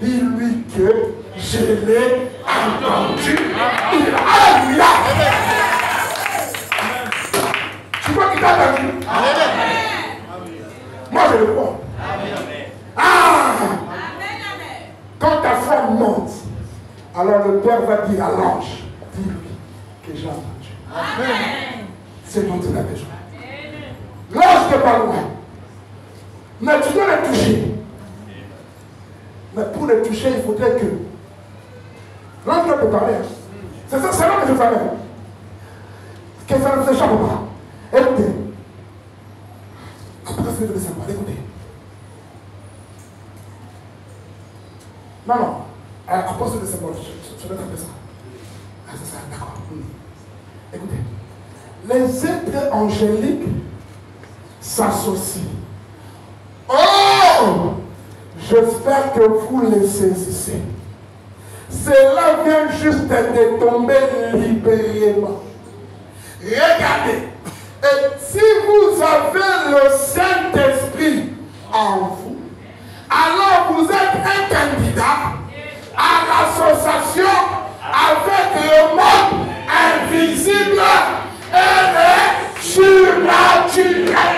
dis-lui que je l'ai entendu. Alléluia. Tu crois qu'il t'a entendu? Moi je le crois. Ah! Quand ta foi monte, alors le Père va dire à l'ange, dis-lui que j'ai entendu. C'est dont il a besoin. L'ange n'est pas loin. Mais tu dois le toucher. Mais pour le toucher, il faudrait que l'ange peut parler. C'est ça, c'est là que je savais. Que ça ne vous échappe pas. Écoutez. Après, vous devez savoir. Écoutez. Non. Après, vous devez savoir. Je vais taper ça. Ah, c'est ça, d'accord. Écoutez. Les êtres angéliques s'associent. Oh! J'espère que vous les saisissez. Cela vient juste de tomber librement. Regardez. Et si vous avez le Saint-Esprit en vous, alors vous êtes un candidat à l'association avec le monde invisible et le surnaturel.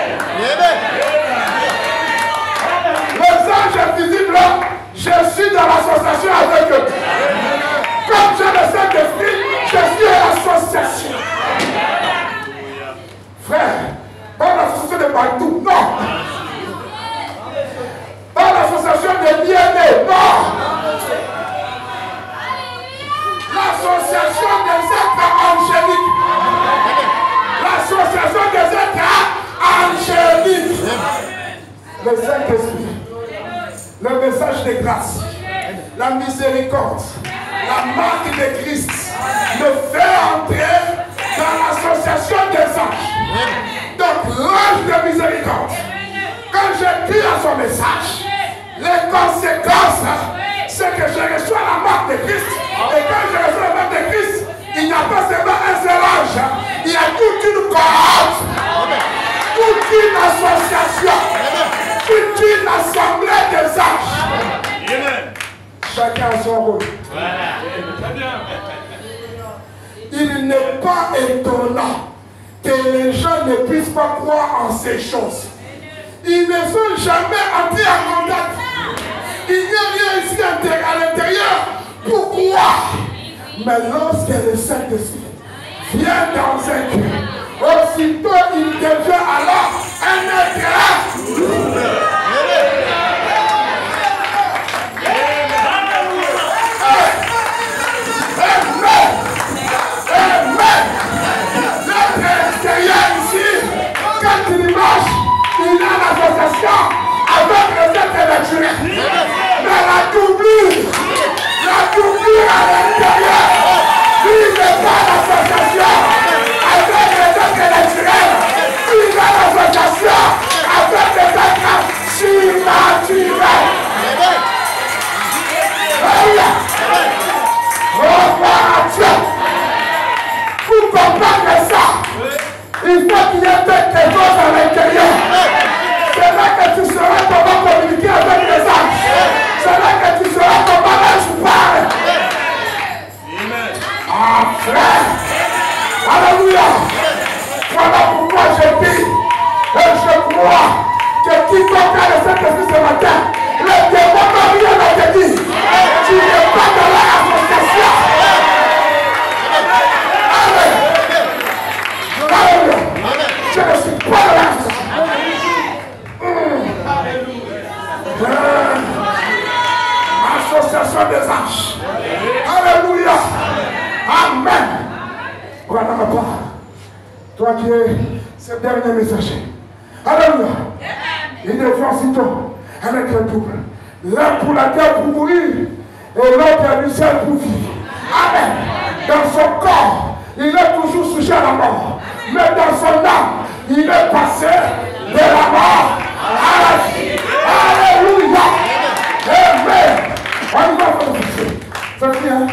Les anges invisibles, je suis dans l'association avec eux. Comme j'ai le Saint-Esprit, je suis à l'association. Frère, pas l'association de partout, non. Pas l'association des bien-nés, non. L'association des êtres angéliques. L'association des êtres angéliques. Le Saint-Esprit. Le message de grâce, la miséricorde, la marque de Christ me fait entrer dans l'association des anges. Donc l'ange de miséricorde, quand je crie à son message, les conséquences, c'est que je reçois la marque de Christ. Et quand je reçois la marque de Christ, il n'y a pas seulement un seul ange, il y a toute une cohorte, toute une association. Toute une assemblée des anges. Amen. Chacun a son rôle. Voilà. Il n'est pas étonnant que les gens ne puissent pas croire en ces choses. Ils ne sont jamais entrés en contact. Il n'y a rien ici à l'intérieur pour croire. Mais lorsque le Saint-Esprit vient dans un cœur, aussitôt il devient alors un être nouveau. Quand il marche, il a l'association avec les êtres naturels. Mais la doublure à l'intérieur, il n'est pas l'association avec les êtres naturels. Il a l'association Que quiconque a le Saint-Esprit ce matin, le démon n'a rien à te dire. Tu n'es pas dans l'association. Alléluia. Je ne suis pas dans l'association des anges. Alléluia. Amen. Voilà ma part. Toi qui es ce dernier messager. Alléluia. Il devient aussitôt avec le double. L'un pour la terre pour mourir et l'autre du ciel pour vivre. Amen. Dans son corps, il est toujours sujet à la mort. Mais dans son âme, il est passé de la mort à la vie. Alléluia. Amen. On y va pour le ça fait hein?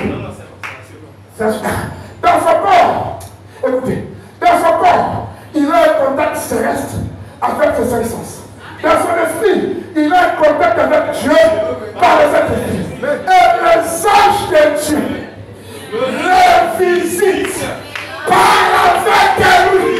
Dans son corps, écoutez, dans son corps, il a un contact céleste avec ses cinq sens. Dans son esprit, il a un contact avec Dieu par les esprits. Et les anges de Dieu le visitent par avec lui.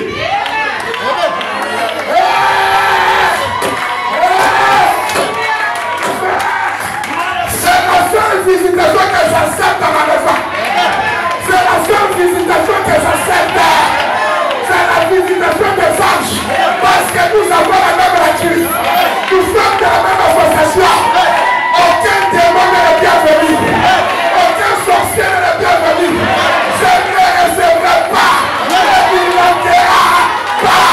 C'est la seule visitation que j'accepte dans ma maison. C'est la seule visitation que j'accepte. C'est la visitation des anges. Parce que nous avons la même nature. Nous sommes dans la même association. Aucun démon n'est le bienvenu. Aucun sorcier n'est le bienvenu. Je ne le recevrai pas. Il ne l'enterra pas.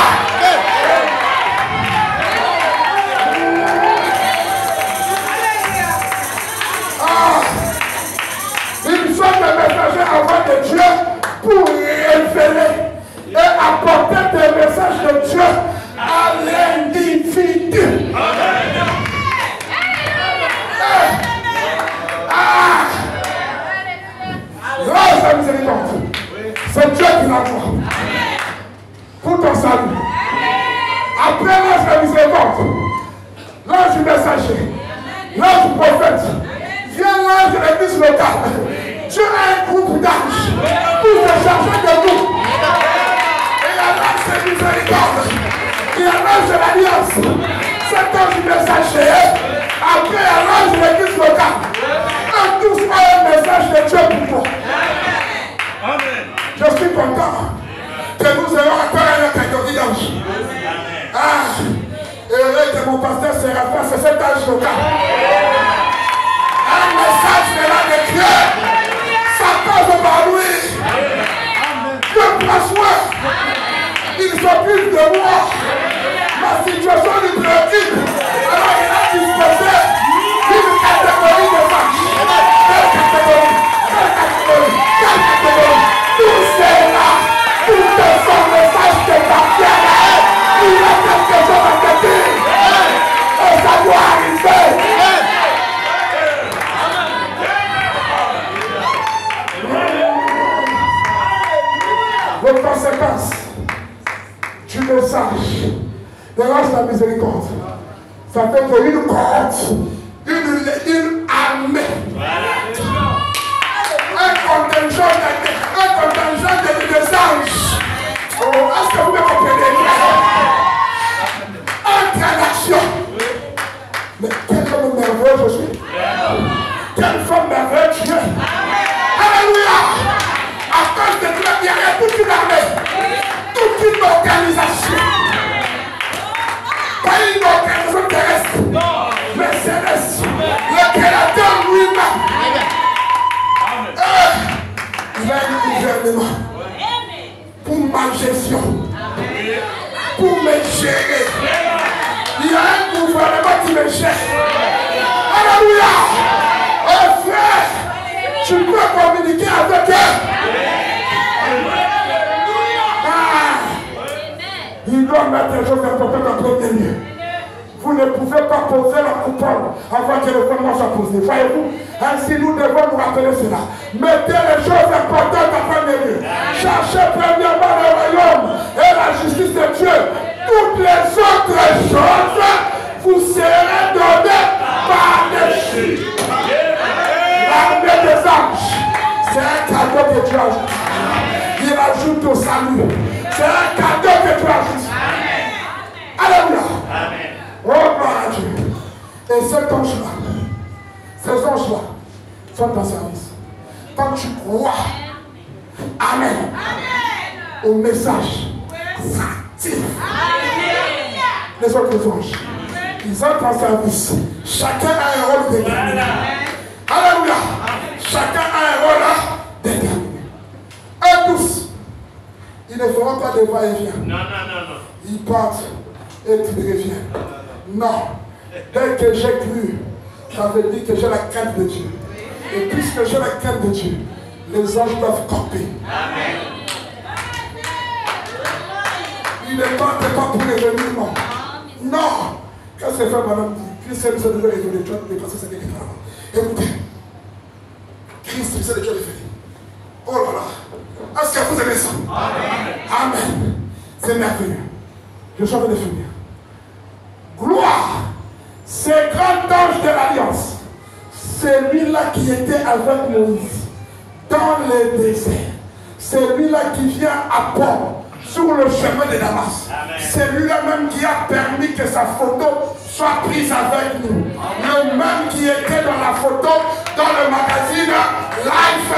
Ils sont des messagers avant de Dieu pour révéler et apporter des messages de Dieu à l'individu. L'ange de miséricorde, c'est Dieu qui l'envoie pour ton salut. Après l'ange de miséricorde, l'ange du messager, l'ange du prophète, vient l'ange de l'église locale. Dieu a un groupe d'anges pour se charger de nous. Et la l'ange de miséricorde, il y a l'ange de l'alliance, cet ange du messager. Après, il y a l'ange de l'église locale. Eux tous ont un message de Dieu pour moi. Je suis content que nous ayons encore une catégorie d'anges. Heureux que mon pasteur Séraphin, c'est cet ange local. Un message de là de Dieu. Ça passe par lui. Dieu prend soin. Il s'occupe de moi. Ma situation lui préoccupe. Alors il a disposé une catégorie de anges. Quelle catégorie? Quelle catégorie? Quelle catégorie? Tout cela, tout son message t'appartient. Il a quelque chose à te dire. Et ça doit arriver. Les conséquences du message de l'ange de la miséricorde, ça fait qu'une cohorte, une armée, un contingent de anges. Oh, est-ce que vous me comprenez? Entre en action. Mais quel homme merveilleux je suis. Quelle femme merveilleuse Dieu. Alléluia. À cause de Dieu, il y a toute une armée, toute une organisation. Pas une organisation terrestre, mais céleste. Le Créateur lui-même. Il a un gouvernement pour ma gestion, pour me gérer. Il y a un gouvernement qui me gère. Alléluia. Oh frère, tu peux communiquer avec eux. Il doit mettre les choses importantes en premier lieu. Vous ne pouvez pas poser la coupole avant que le fondement soit posé. Voyez-vous? Ainsi, nous devons nous rappeler cela. Mettez les choses importantes en premier lieu. Cherchez premièrement le royaume et la justice de Dieu. Toutes les autres choses vous serez données par-dessus. L'armée des anges, c'est un cadeau que Dieu ajoute. Il ajoute au salut. C'est un cadeau que Dieu ajoute. Alléluia. Oh, Et cet ange-là, ces anges-là sont en service. Quand tu crois, Amen, au message, ça active. Les autres anges, ils entrent en service. Chacun a un rôle déterminé. Alléluia. Chacun a un rôle déterminé. Eux tous, ils ne feront pas de va-et-vient. Non. Ils partent et ils reviennent. Non. Dès que j'ai cru, ça veut dire que j'ai la crainte de Dieu. Et puisque j'ai la crainte de Dieu, les anges doivent camper. Amen. Ils ne partent pas pour revenir, non. Non. Quand c'est fait, madame dit, Christ est le Dieu révélé. Tu vas dépasser cette église. Écoutez. Christ est le Dieu révélé. Oh là là. Est-ce que vous aimez ça? Amen. Amen. C'est merveilleux. Je suis en train de finir. Gloire. C'est grand ange de l'Alliance. Celui-là qui était avec Moïse dans le désert. Celui-là qui vient à port sur le chemin de Damas. Celui-là même qui a permis que sa photo soit prise avec nous. Le même qui était dans la photo dans le magazine Life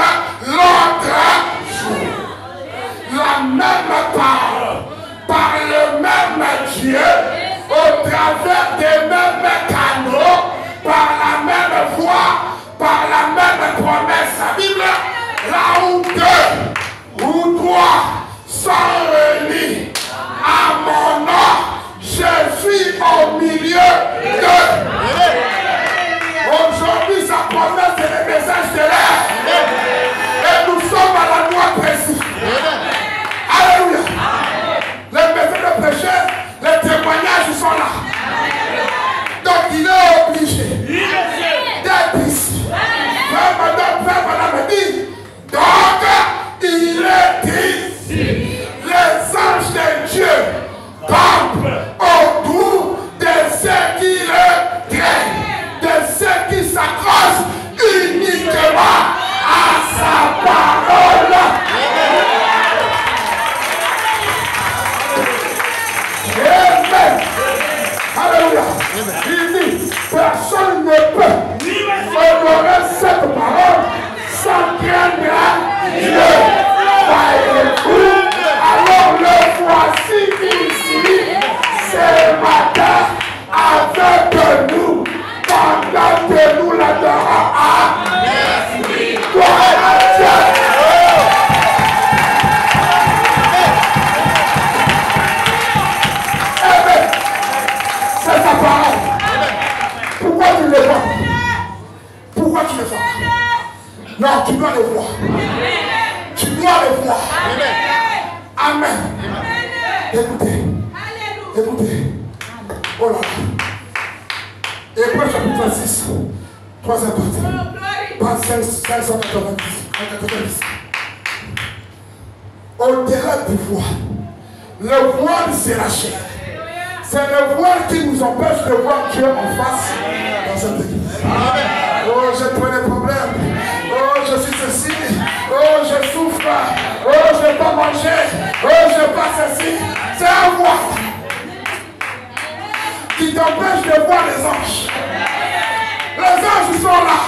l'autre jour. La même parole par le même Dieu au travers des mêmes canaux, par la même voix, par la même promesse. La Bible, là où deux ou trois sont réunis à mon nom, je suis au milieu d'eux. Aujourd'hui, sa promesse est le message de l'air. Et nous sommes à la loi précise. Alléluia. Les messages de prêcheurs, les témoignages sont là. Donc il est obligé d'être ici. Frère, madame dit, donc il est ici. Les anges de Dieu campent autour de ceux qui le craignent, de ceux qui s'accrochent uniquement à sa parole. Amen. Alléluia. Il dit, personne ne peut honorer cette parole sans craindre Dieu. Voyez-vous, alors le voici ici, ce matin, avec nous, pendant que nous l'adorons. Amen. Gloire à Dieu. C'est sa parole. Pourquoi tu le vois? Pourquoi tu le vois? Non, tu dois le voir. Tu dois le voir. Amen. Écoutez. Écoutez. Oh là là. Hébreux chapitre 6. Troisième partie. Page 590. Au-delà du voile, le voile c'est la chair. C'est le voile qui nous empêche de voir Dieu en face dans cette église. Oh, j'ai trop de problèmes. Oh, je suis ceci. Oh, je souffre. Oh, je n'ai pas mangé. Oh, je n'ai pas ceci. C'est un voile qui t'empêche de voir les anges. Les anges sont là.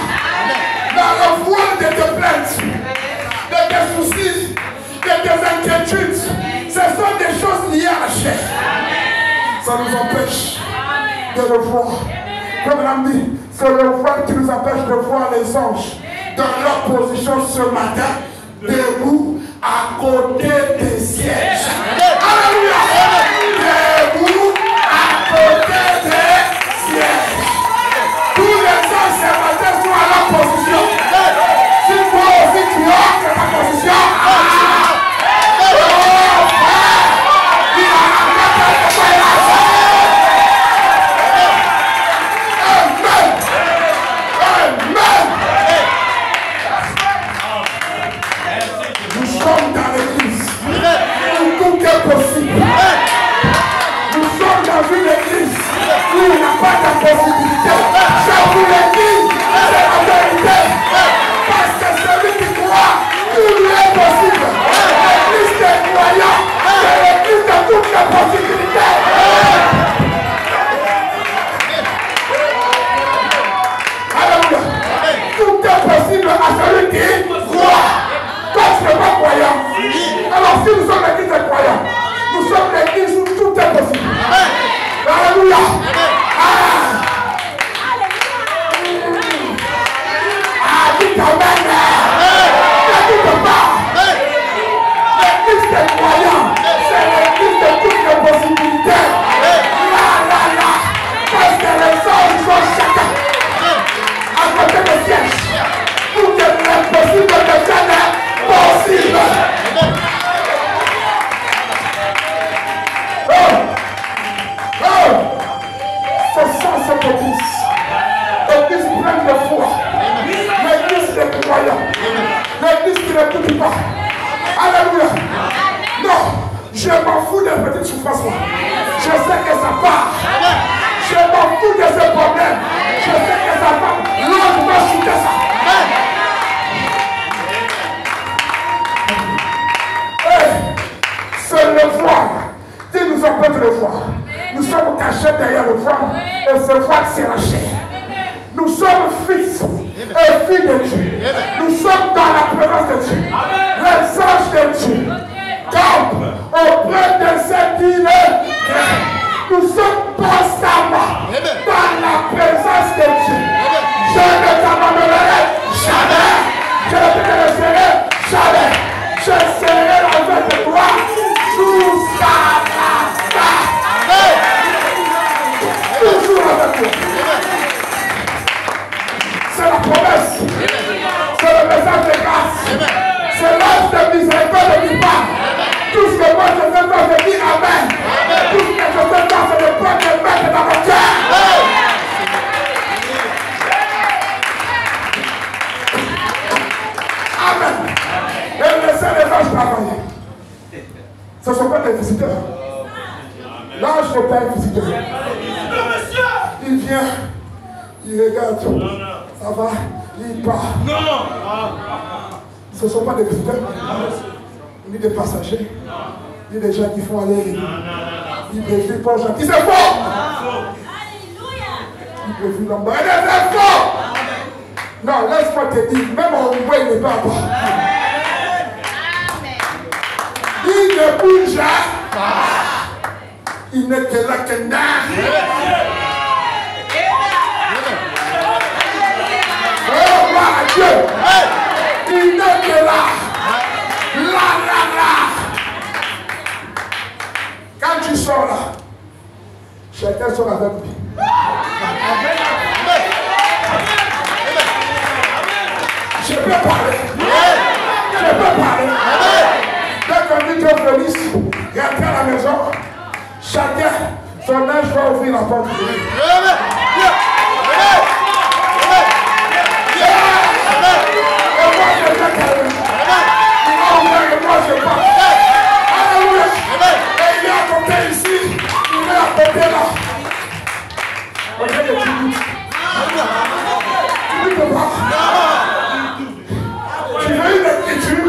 Dans le voile de tes plaintes, de tes soucis, de tes inquiétudes. Ce sont des choses liées à la chair. Ça nous empêche de le voir. Comme l'on dit, c'est le voile qui nous empêche de voir les anges dans leur position ce matin, debout à côté des sièges. Alléluia! Debout à côté des sièges. Tous les anges ce matin sont à leur position. Si toi aussi tu as ta position, l'église. L'église pleine de foi. L'église des croyants. L'église qui n'écoute pas. Alléluia. Non, je m'en fous des petites souffrances. Je sais que ça part. Je m'en fous de ces problèmes. Je sais que ça part. L'ange va chuter ça. C'est le voile. Qui nous empêche de le voir. Nous sommes cachés derrière le voile. Et ce voile, c'est la chair. Nous sommes fils et filles de Dieu. Nous sommes dans la présence de Dieu. Les anges de Dieu campent auprès de ceux qui le craignent. Nous sommes constamment dans la présence de Dieu. Je ne t'abandonnerai jamais. Je ne te laisserai jamais. Je serai avec toi jusqu'à la fin. Toujours avec toi. C'est la promesse. C'est le message de grâce. C'est l'âge de miséricorde qui parle. Tout ce que moi je fais, je dis Amen. Tout ce que je fais, c'est de prendre le maître dans mon cœur. Amen. Et laissez les anges travailler. Ce ne sont pas des visiteurs. L'ange n'est pas un visiteur. Il vient, il regarde. Ça va, il part. Non. Ce ne sont pas des visiteurs, ni des passagers, ni des gens qui font aller, ni des gens qui se font. Ni des villes en bas. Et des efforts. Non, laisse-moi te dire, même en bois, il n'est pas bas. Il ne bouge pas. Il n'est que là que n'a. Dieu, il n'est que là. Là. Quand tu sors là, chacun sort avec lui. Je peux parler. Je peux parler. Dès qu'on dit que Félix rentre à la maison, chacun, son ange va ouvrir la porte. Moi je parle. Alléluia. Et il est à côté ici. Il est à côté là. Regarde le public. Tu veux pas. Tu veux une écriture.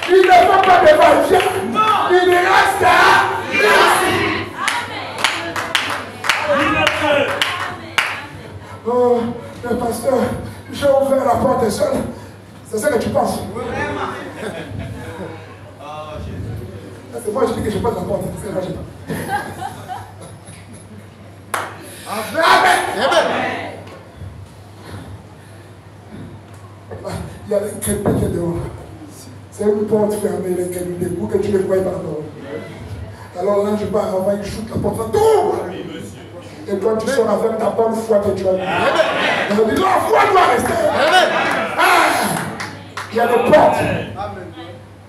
Il ne fait pas de va-et-vient. Il reste ici. Oh, le pasteur, j'ai ouvert la porte seul. C'est ça que tu penses? C'est moi, je dis que je passe la porte. C'est moi, je pas. Amen. Il y a les crépiers qui est dehors. C'est une porte fermée, les crépiers, pour que tu les voies par dehors. Alors là, je pars avant, il shoot la porte. Tout! Et toi, tu sors avec ta bonne foi que tu as eue. La foi doit rester. Il y a des portes.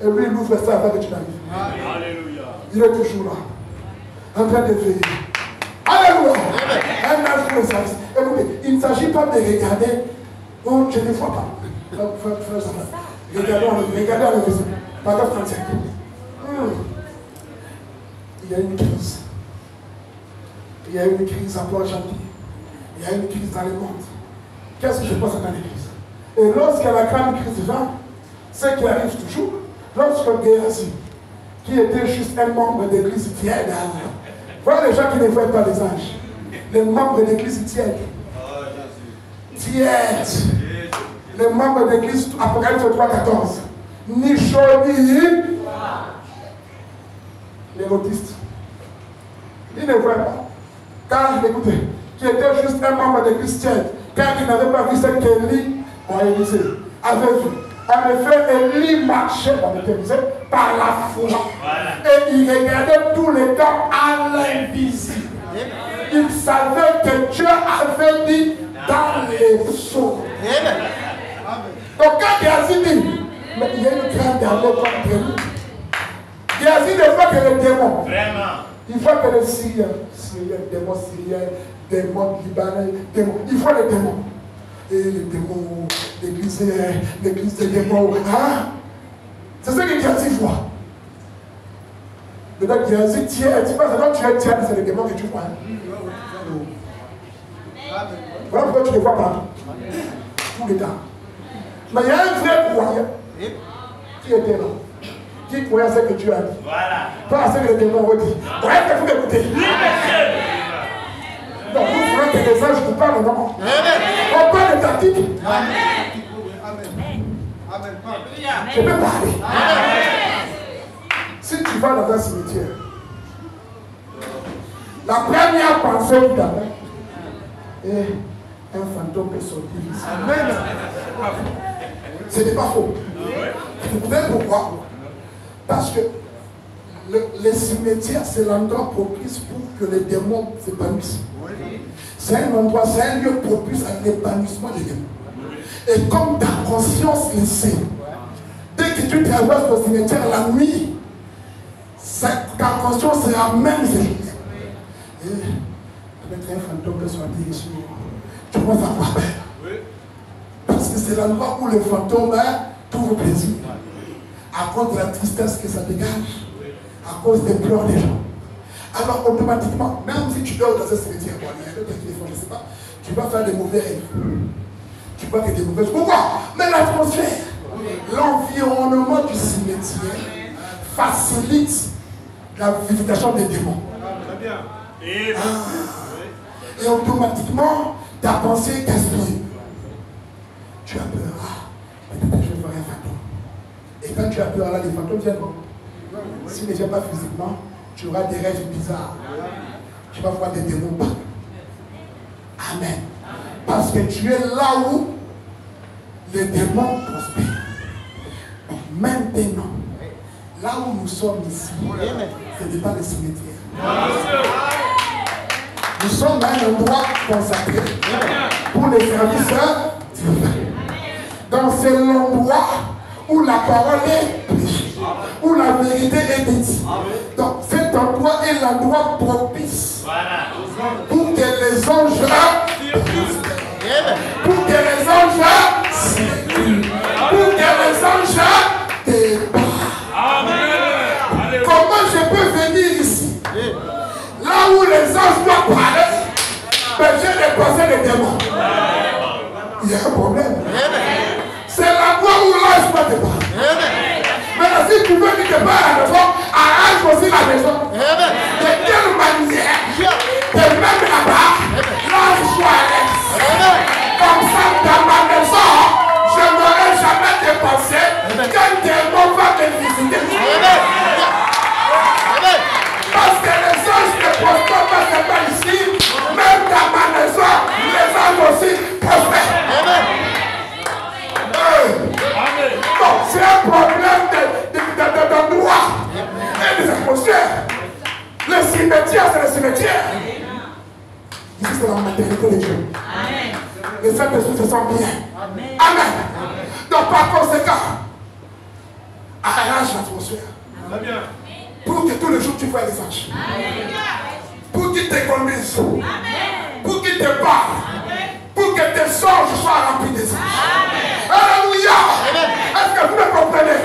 Et lui, il ouvre ça avant que tu n'arrives. Il est toujours là. En train de veiller. Alléluia. Un ange pour le service. Écoutez, il ne s'agit pas de regarder. Oh, je ne vois pas. Regardez en le vaisseau. Paragraphe 35. Il y a une crise. Il y a une crise à Port-Gentil. Il y a une crise dans le monde. Qu'est-ce que je pense dans l'église? Et lorsque la grande crise vient, ce qui arrive toujours, lorsque Géasi, qui était juste un membre d'église tiède, voilà les gens qui ne voient pas les anges. Les membres d'église tiède. Tiède. Les membres d'église, Apocalypse 3:14. Ni chaud ni les autistes. Ils ne voient pas. Car, écoutez, qui était juste un membre de Christienne, car il n'avait pas vu ce qu'Élie avait vu. En effet, Élie marchait dans le Élysée par la foi. Et il regardait tout le temps à l'invisible. Il savait que Dieu avait dit dans les psaumes. Donc quand Géasi dit, mais il y a une grande armée contre nous. Géasi ne voit que les démons. Vraiment. Il voit que les Syriens, démons syriens, démons libanais, démons. Il voit les démons. Et les démons, l'église des démons. Hein? C'est ce que Géasi voit. Maintenant, Géasi tient, tu vois, quand tu es tiens, c'est les démons que tu vois. Voilà pourquoi tu les vois partout. Tous les temps. Mais il y a un vrai croyant qui était là. Qui croyait à ce que Dieu a dit. Voilà. Pas à ce que les démons ont dit. Ouais, il faut l'écouter. Donc, vous voulez que les anges vous parlent, non? On parle de tactique. Amen. Je peux parler. Si tu vas dans un cimetière, la première pensée que tu as est un fantôme peut sortir ici. Amen. Ce n'est pas faux. Vous savez pourquoi? Parce que les cimetières, c'est l'endroit propice pour que les démons s'épanouissent. C'est un endroit, c'est un lieu propice à l'épanouissement des démons. Et comme ta conscience le sait, dès que tu traverses le cimetière la nuit, ta conscience se ramène ces choses. Et peut-être un fantôme peut sortir ici. Tu commences à avoir peur. Parce que c'est l'endroit où le fantôme trouve plaisir. À cause de la tristesse que ça dégage. À cause des pleurs des gens. Alors automatiquement, même si tu dors dans un cimetière, bon, il y a d'autres téléphone, je ne sais pas, tu vas faire des mauvais rêves. Tu vois que des mauvaises. Pourquoi? Mais l'atmosphère, l'environnement du cimetière facilite la visitation des démons. Et automatiquement, ta pensée t'inspire. Tu as peur. Peut-être je vais voir un fantôme. Et quand tu as peur, là, les fantômes viennent. Si ne viennent pas physiquement, tu auras des rêves bizarres. Tu vas voir des démons partout. Amen. Parce que tu es là où les démons prospèrent. Donc maintenant, là où nous sommes ici, ce n'est pas le cimetière. Nous sommes à un endroit consacré pour les services divins. Donc c'est l'endroit où la parole est prêchée, où la vérité est dite. Donc cet endroit est l'endroit propice pour que les anges pour que les anges pour que les anges débarquent. Comment je peux venir ici? Là où les anges doivent parler, mais j'ai dépassé les démons. Il y a un problème. C'est l'endroit où l'ange doit débarquer. Maintenant, si tu veux qu'il te parle à la maison, arrange aussi la maison. De quelle manière que même là-bas, l'ange soit à l'aise. Comme ça, dans ma maison, je n'aurais jamais dépensé qu'un démon va me visiter. Parce que les anges ne prospèrent pas seulement ici, même dans ma maison, les anges aussi prospèrent. Non, c'est un problème d'endroit et des atmosphères. Le cimetière, c'est le cimetière. Ici, c'est la maternité de Dieu. Les Saint-Esprit se sentent bien. Amen. Donc, par conséquent, arrange l'atmosphère. Pour que tous les jours tu vois les anges. Pour qu'ils te conduisent. Pour qu'ils te parlent. Pour que tes songes soient remplis des anges. Alléluia. Est-ce que vous me comprenez?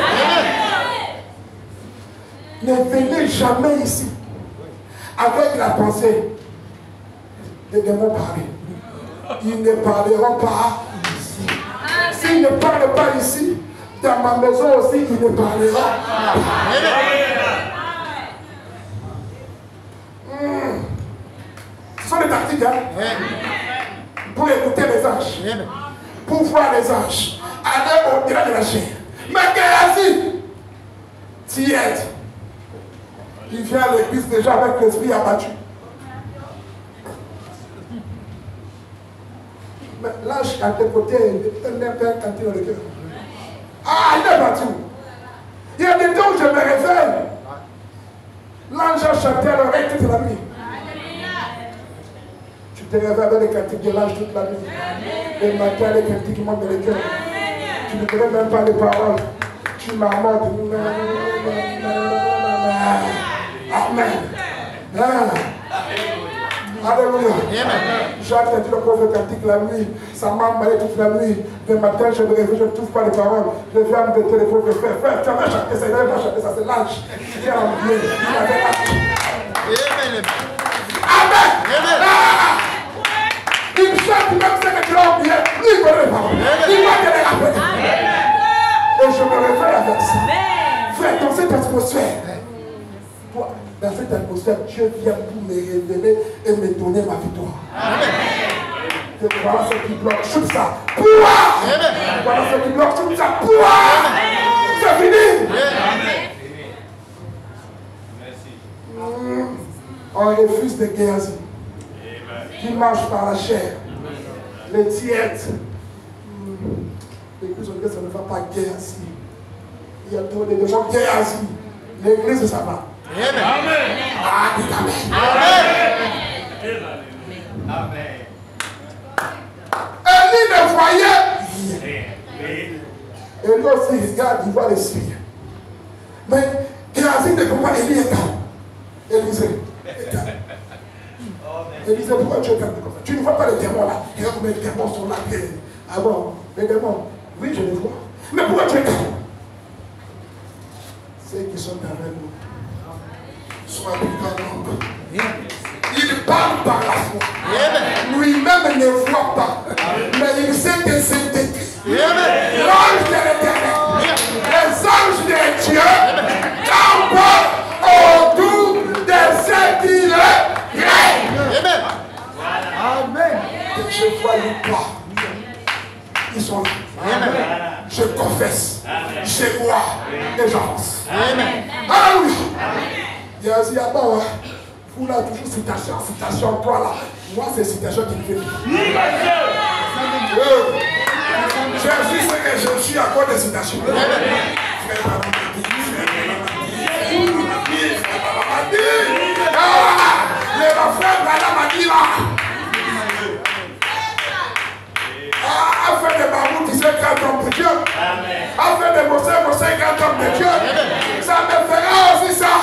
Ne venez jamais ici avec la pensée des démons parler. Ils ne parleront pas ici. S'ils ne parlent pas ici, dans ma maison aussi, ils ne parleront pas. Ce sont des tactiques, hein? Pour écouter les anges, pour voir les anges, aller au-delà de la chair. Mais Géasi, tiède, il vient à l'église déjà avec l'esprit abattu. Mais l'ange à tes côtés, il n'est pas canté dans le cœur. Ah, il est battu. Il y a des temps où je me réveille. L'ange a chanté à l'oreille toute la nuit. Tu te réveilles avec les cantiques de l'ange toute la nuit. Le matin, les cantiques qui montent dans le cœur. Tu ne connais même pas les paroles. Tu marmottes. Amen. Alléluia. J'ai entendu le prophète cantique la nuit. Ça m'a emballé toute la nuit. Le matin, je me réveille, je ne trouve pas les paroles. Je viens me téléphoner, frère, tu avais chanté ça, il avait chanté ça, c'est l'âge. Il avait l'âge. Amen. Il chante même ce que tu l'as oublié. Lui, il connaît les paroles. Il va te les rappeler. Et je me réveille avec ça. Frère, dans cette atmosphère, dans cette atmosphère, Dieu vient pour me révéler et me donner ma victoire. Voilà ce qui bloque, shoot ça. Pouah! Voilà ce qui bloque, shoot ça. Pouah! C'est fini. On refuse des guerres qui marchent par la chair. Les tièdes. L'église, on dit que ça ne va pas guerre ici. Il y a trop de gens guerre ici. L'église, ça va. Amen. Ah, dis amen. Amen. Élie ne voyait rien. Élie aussi regarde, il voit les signes. Mais Géasi ne comprend pas, Élie est calme. Élisée est calme. Élisée, pourquoi tu es calme comme ça? Tu ne vois pas les démons là? Regarde comment les démons sont là. Ah bon, les démons, oui, je les vois. Mais pourquoi tu es calme? Ceux qui sont avec nous sont habitants de nombre. Il parle par la foi. Lui-même ne voit pas. Mais il sait que c'est écrit. L'ange de l'Éternel, les anges de Dieu, campent autour de ceux qui le craignent. Amen. Et je vois les pas. Ils sont là. Je confesse. Je vois et j'avance. Alléluia. Il y a aussi là-bas, vous là toujours citation, toi là. Moi c'est citation qui me fait vivre. Jésus sait que je suis à cause des citations. Frère Branham m'a dit là. Afin de Baruch, qui c'est grand homme de Dieu. Afin de Mosè, grand homme de Dieu. Ça me fera aussi ça.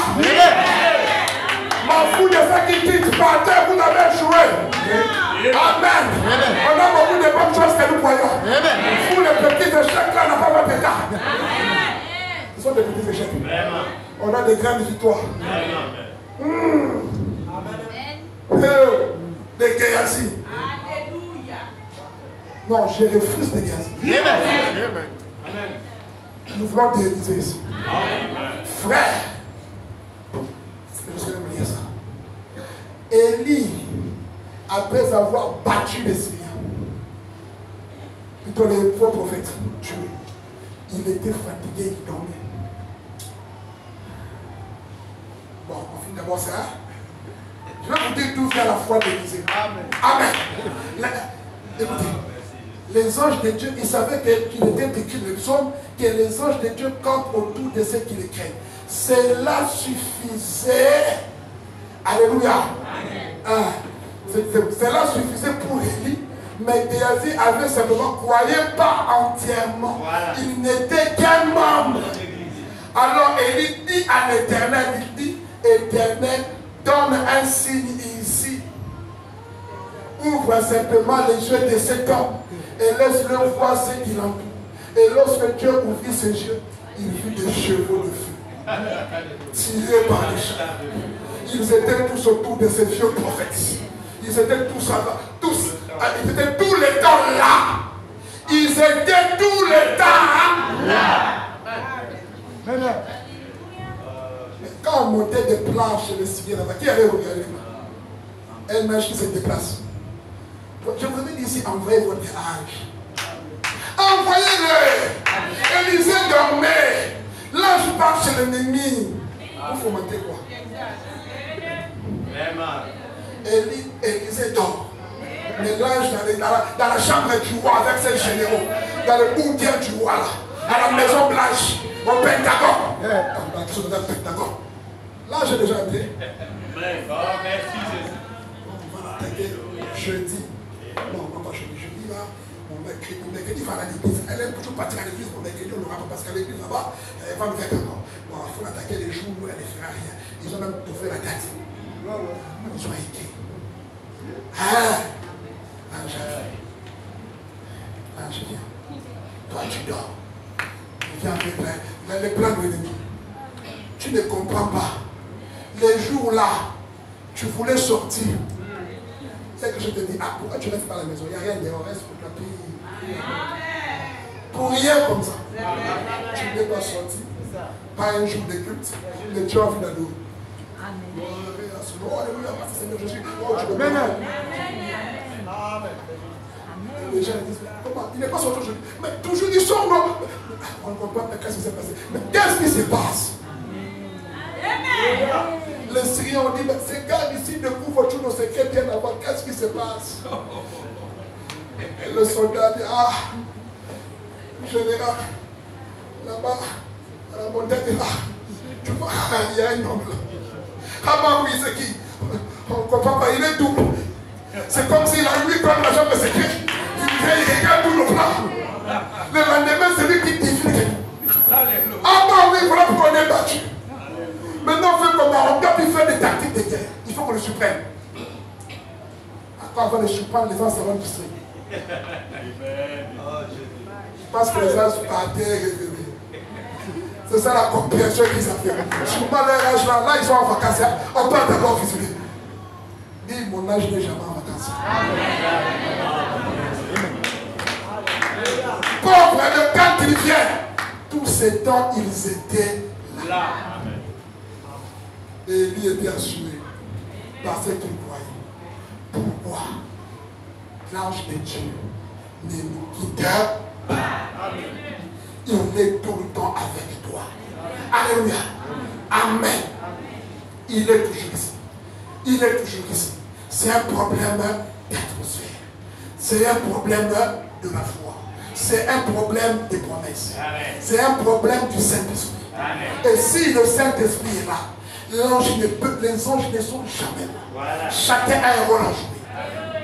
M'en fous de ça qui dit, par terre, vous avez joué. Amen. On a beaucoup de bonnes choses que nous voyons. Vous, les petits échecs là, n'a pas votre état. Ce sont des petits échecs. On a des grandes victoires. Des Géasi. Non, je refuse des Géasi. Nous voulons réaliser ici. Frère, je vais me dire ça. Élie, après avoir battu les Syriens, plutôt les faux prophètes, tués, il était fatigué, il dormait. Bon, on finit d'abord ça. Je vais vous dire d'où vient la foi d'Élisée. Amen. Écoutez, les anges de Dieu, ils savaient qu'il était écrit le psaume, que les anges de Dieu campent autour de ceux qui les craignent. Cela suffisait. Alléluia. Cela suffisait pour Élie, mais Géasi avait simplement croyé pas entièrement. Il n'était qu'un membre. Alors Élie dit à l'Éternel, il dit, Éternel, donne un signe ici. Ouvre simplement les yeux de cet homme et laisse-le voir ce qu'il entoure. Et lorsque Dieu ouvrit ses yeux, il vit des chevaux de feu tirés par les chars. Ils étaient tous autour de ces vieux prophètes. Ils étaient tous ils étaient tous les temps là. Ils étaient tous les temps là. Mais quand on montait des planches chez les Syriens là-bas, qui allait regarder là? Elle marche qui se déplace. Je vous ai dit ici, envoyez votre âge. Envoyez-le. Élisée dormait. L'ange part chez l'ennemi. Il faut monter quoi? Élisée dort. Mais l'ange dans la chambre du roi avec ses généraux, dans le bunker du roi là, à la maison blanche, au Pentagone. L'ange est déjà entré. Merci Jésus. On va l'attaquer jeudi. Non, pas jeudi là. Mercredi, va à l'église. Elle aime toujours partir à l'église. Pour mercredi, on n'aura pas parce qu'à l'église là-bas, elle va me faire encore. Bon, il faut l'attaquer les jours où elle ne fera rien. Ils ont même bouffé la tête. Ils ont été. Je viens. Toi, tu dors. Tu viens avec les plans de l'ennemi. Tu ne comprends pas. Les jours là, tu voulais sortir. C'est que je te dis, ah, pourquoi tu restes pas à la maison? Il n'y a rien dehors, reste pour ta paix. Pour rien comme ça. Tu n'es pas sorti. Pas un jour de culte. Le Dieu a vu d'adorer. Amen. Alléluia, parce que Seigneur Jésus. Amen. Les gens disent, comment? Il n'est pas sorti aujourd'hui. Mais toujours il sort, non? On ne comprend pas qu'est-ce qui s'est passé. Mais qu'est-ce qui se passe? Les Syriens ont dit, mais ces gars ici découvrent tous nos secrets bien avant. Qu'est-ce qui se passe? Et le soldat dit, ah, général, là-bas, à la montagne là, tu vois, il y a un homme là. Ah bah oui, c'est qui? On ne comprend pas, il est double. C'est comme s'il a lui comme la jambe de secret. Il regarde tout le plan. Le lendemain, c'est lui qui défile. Ah bah oui, voilà pourquoi on est battu. Maintenant, on fait comment? On doit plus faire des tactiques de guerre. Il faut qu'on le supprime. Quand on va le supprimer, les gens seront distraits. Parce que les gens sont à terre. C'est ça la compréhension qu'ils ont fait. Souvent, leur âge là, ils sont en vacances. On peut d'abord visiter. Dis, mon âge n'est jamais en vacances. Pauvre, le quand il vient, tous ces temps, ils étaient là. Et lui était assuré parce qu'il croyait. Pourquoi l'ange de Dieu ne nous quitte pas? Il est tout le temps avec toi. Alléluia. Amen. Il est toujours ici. Il est toujours ici. C'est un problème d'atmosphère. C'est un problème de la foi. C'est un problème des promesses. C'est un problème du Saint-Esprit. Et si le Saint-Esprit est là, les anges ne sont jamais là. Voilà. Chacun a un rôle à jouer.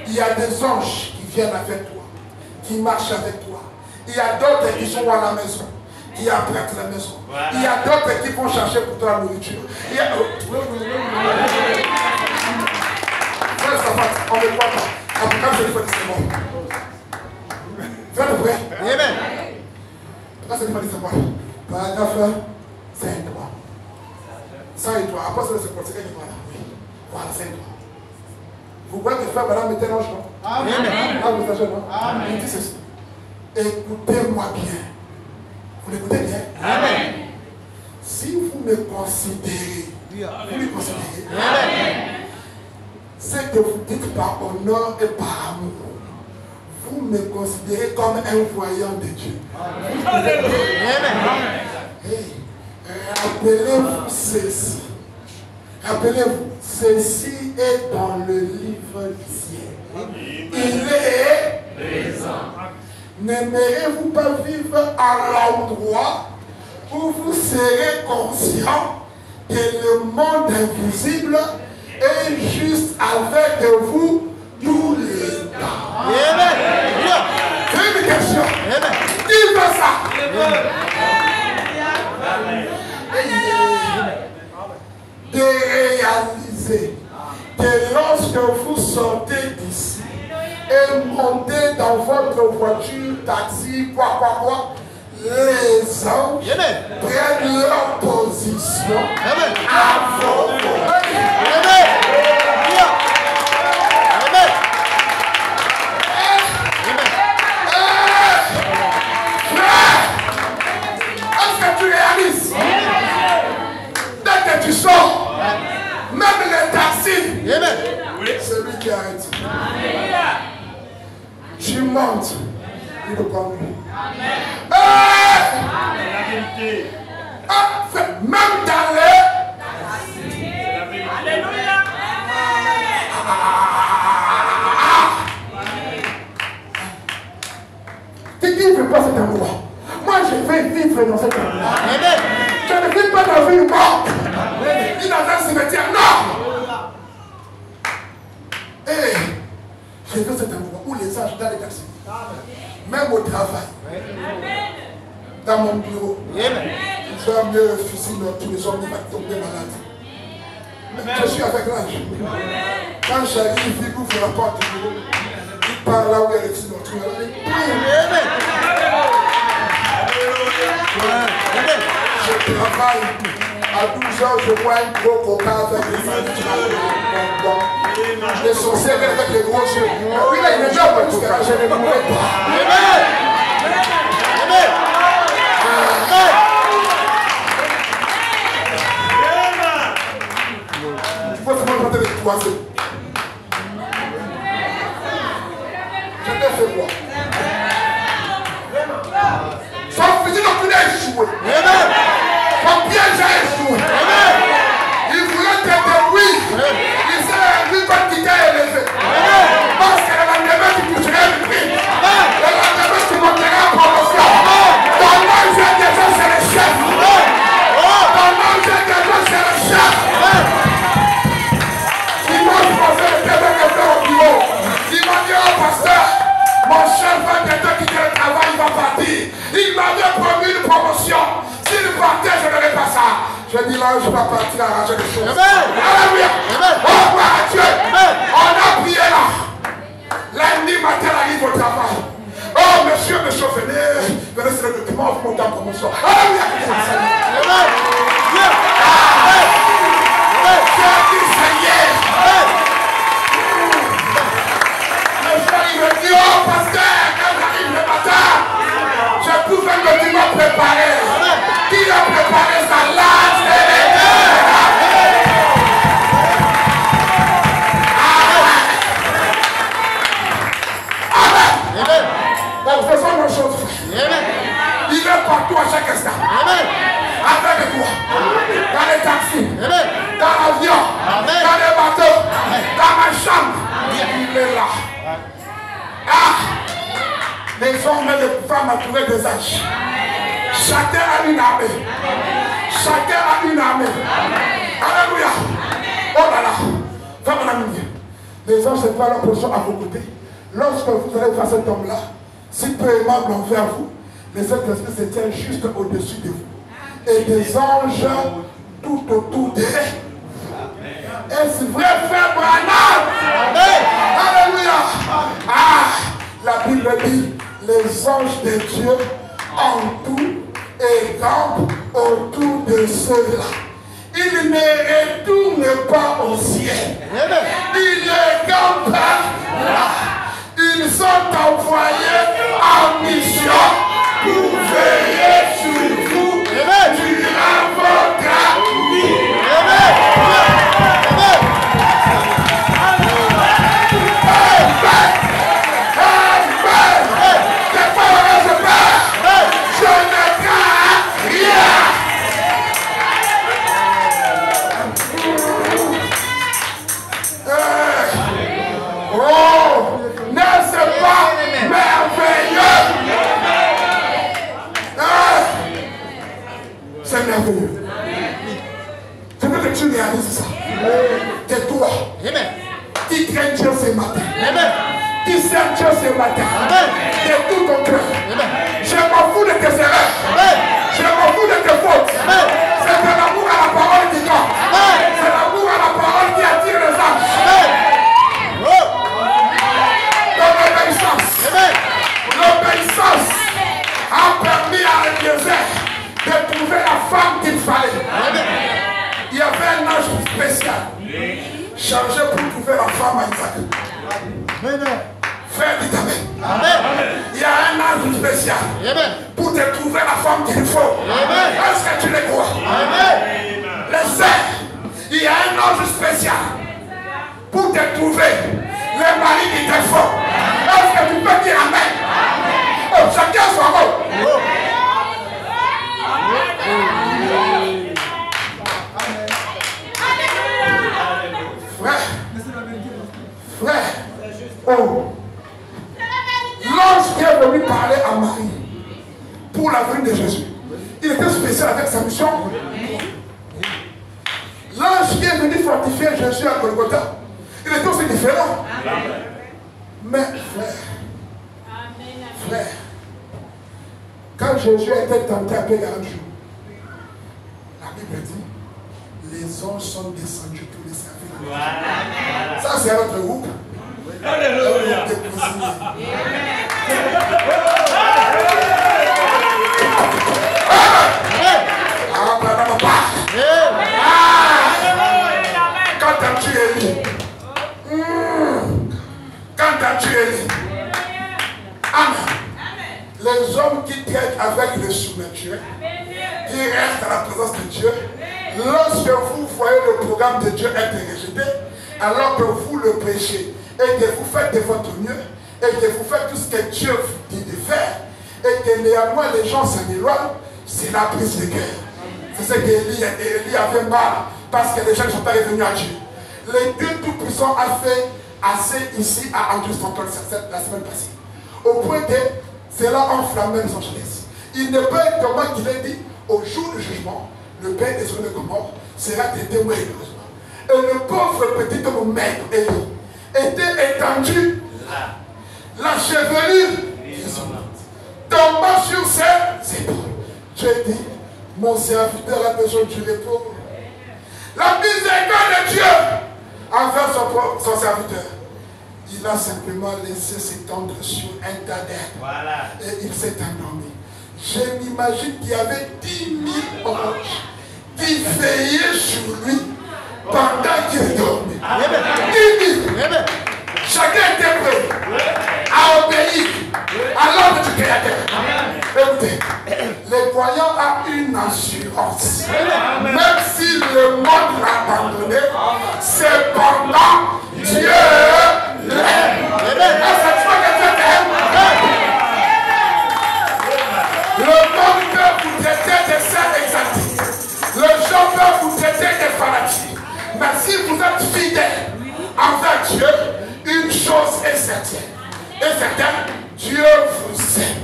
Il y a des anges qui viennent avec toi, qui marchent avec toi. Il y a d'autres qui sont à la maison, qui apprêtent la maison. Voilà. Il y a d'autres qui vont chercher pour toi la nourriture. Il y a... On ne voit pas. En tout cas, je dis que c'est bon. Faites le vrai. Amen. Pourquoi c'est dit c'est bon? Paragraphe 5. 100 et toi. Après, c'est le conseil qui voilà. Voilà, 5 toi. Vous voyez que frère madame était l'ange, non? Amen. Ah, vous êtes jeune, non? Amen. Il dit ceci. Écoutez-moi bien. Vous l'écoutez bien? Amen. Si vous me considérez, vous me considérez, amen. Ce que vous dites par honneur et par amour, vous me considérez comme un voyant de Dieu. Amen. Hey. Rappelez-vous ceci. Rappelez-vous, ceci est dans le livre du ciel. Il est présent. N'aimerez-vous pas vivre à l'endroit où vous serez conscient que le monde invisible est juste avec vous tous les temps? C'est une question. Qui veut ça? De réaliser que lorsque vous sortez d'ici et montez dans votre voiture, taxi, quoi, les anges prennent leur position à vos côtés. Est-ce que tu réalises? Dès que tu sors, même les taxis, c'est lui qui arrête. Tu montes, il le conduit. Même dans les taxis. Alléluia. Tu ne veux pas cet endroit. Moi, je vais vivre dans cet endroit. Je ne vis pas dans une morte. Ni dans un cimetière. Non. Et je veux cet endroit où les anges dans les taxis. Même au travail. Dans mon bureau. Je vais amener le fusil, tous les hommes qui vont tomber malades. Je suis avec l'ange. Quand j'arrive, il ouvre la porte du bureau. Il part là où il y a les petits notaires. Je travaille. À 12 heures, je vois un gros coca avec les bonbons. Les sorcières avec les gros yeux. Oui, là, il est déjà parce que là, je ne mourrai pas. Il faut seulement monter les croisés. Je t'ai fait voir. Son fusil n'a plus échoué. Son piège a échoué. Il voulait te détruire. Il s'est vu quand il t'a élevé. Parce que le lendemain, tu toucherais le prix. Le lendemain, tu monteras en promotion. Ton ange est déjà c'est le chef. Ton ange est déjà c'est le chef. Il m'a posé le témoin de faire au bureau. Il m'a dit au pasteur, mon chef va bientôt quitter le travail, il va partir. Il m'avait promis une promotion. S'il partait, je n'aurais pas ça. Je dis là, je vais partir arranger les choses. Alléluia. Oh, gloire à Dieu. On a prié là. Lundi matin, on arrive au travail. Oh, monsieur, venez sur le document, vous montez en promotion. Alléluia. Je dis, ça y est. Le frère, il me dit, oh, pasteur, quand j'arrive le matin, je trouve un document préparé. Qui a préparé sa lâche et les cœurs? Amen. Donc, faisons nos choses. Il est partout à chaque instant. Avec toi. Dans les taxis. Dans l'avion. Dans les bateaux. Dans ma chambre. Il est là. Ah! Les hommes et les femmes ont trouvé des âges. Chacun a une armée. Chacun a une armée. Alléluia. Oh là là. Femme mon ami. Les anges se prennent leur position à vos côtés. Lorsque vous allez faire cet homme-là, si peu aimable envers vous, les Saint-Esprit se tiennent juste au-dessus de vous. Et des anges tout autour d'eux. Est-ce vrai, frère Branham? Alléluia. Ah, la Bible dit, les anges de Dieu entourent et campent autour de ceux-là. Ils ne retournent pas au ciel. Ils ne campent pas là. Ils sont envoyés en mission pour veiller sur vous durant votre vie. C'est merveilleux. Je veux que tu réalises ça. Que toi, qui crains Dieu ce matin, qui sert Dieu ce matin, de tout ton cœur. Je m'en fous de tes erreurs. Je m'en fous de tes fautes. C'est de l'amour à la parole qui compte. C'est l'amour à la parole qui attire les anges. L'obéissance a permis à Eliezer de trouver la femme qu'il fallait. Il y avait un ange spécial chargé pour trouver la femme à Isaac. Frère, dit amen. Il y a un ange spécial pour te trouver la femme qu'il faut. Est-ce que tu le crois? Le Seigneur, il y a un ange spécial pour te trouver le mari qui te faut. Est-ce que tu peux dire amen? Oh, chacun son mot. Frère, oh, l'ange qui est venu parler à Marie pour la venue de Jésus, il était spécial avec sa mission. L'ange qui est venu fortifier Jésus à Golgotha, il était aussi différent. Mais frère, quand Jésus était tenté à payer un jour, la Bible dit, les les anges sont descendus pour les servir. Voilà. Ça, c'est notre groupe. Alléluia. Quand as-tu Élie? Quand as-tu Élie? Amen. Les hommes qui traitent avec le surnaturel, qui restent à la présence de Dieu, lorsque vous voyez le programme de Dieu être rejeté, alors que vous le péchez et que vous faites de votre mieux et que vous faites tout ce que Dieu vous dit de faire et que néanmoins les gens s'en éloignent, c'est la prise de cœur. C'est ce qu'Élie avait marre parce que les gens ne sont pas revenus à Dieu. Le Dieu Tout-Puissant a fait assez ici à Andrew Stanton la semaine passée. Au point que cela enflammait Los Angeles. Il ne peut être comment qu'il ait dit au jour du jugement, le père des hommes de Gomorrhe sera traité malheureusement. Et le pauvre petit homme maigre Élie était étendu là. La chevelure tombant sur ses épaules. Dieu dit, mon serviteur a besoin du repos. La miséricorde de Dieu envers son serviteur. Il a simplement laissé s'étendre sur un tas d'herbes. Voilà. Et il s'est endormi. Je m'imagine qu'il y avait 10 000 anges qui veillaient sur lui pendant qu'il dormait. 10 000. Chacun était prêt à obéir à l'ordre du Créateur. Écoutez, les croyants ont une assurance. Même si le monde l'a abandonné, cependant Dieu l'aime. Le monde peut vous traiter de saints exaltés. Le gens peut vous traiter de fanatiques. Mais si vous êtes fidèles envers Dieu, une chose est certaine. Dieu vous aime.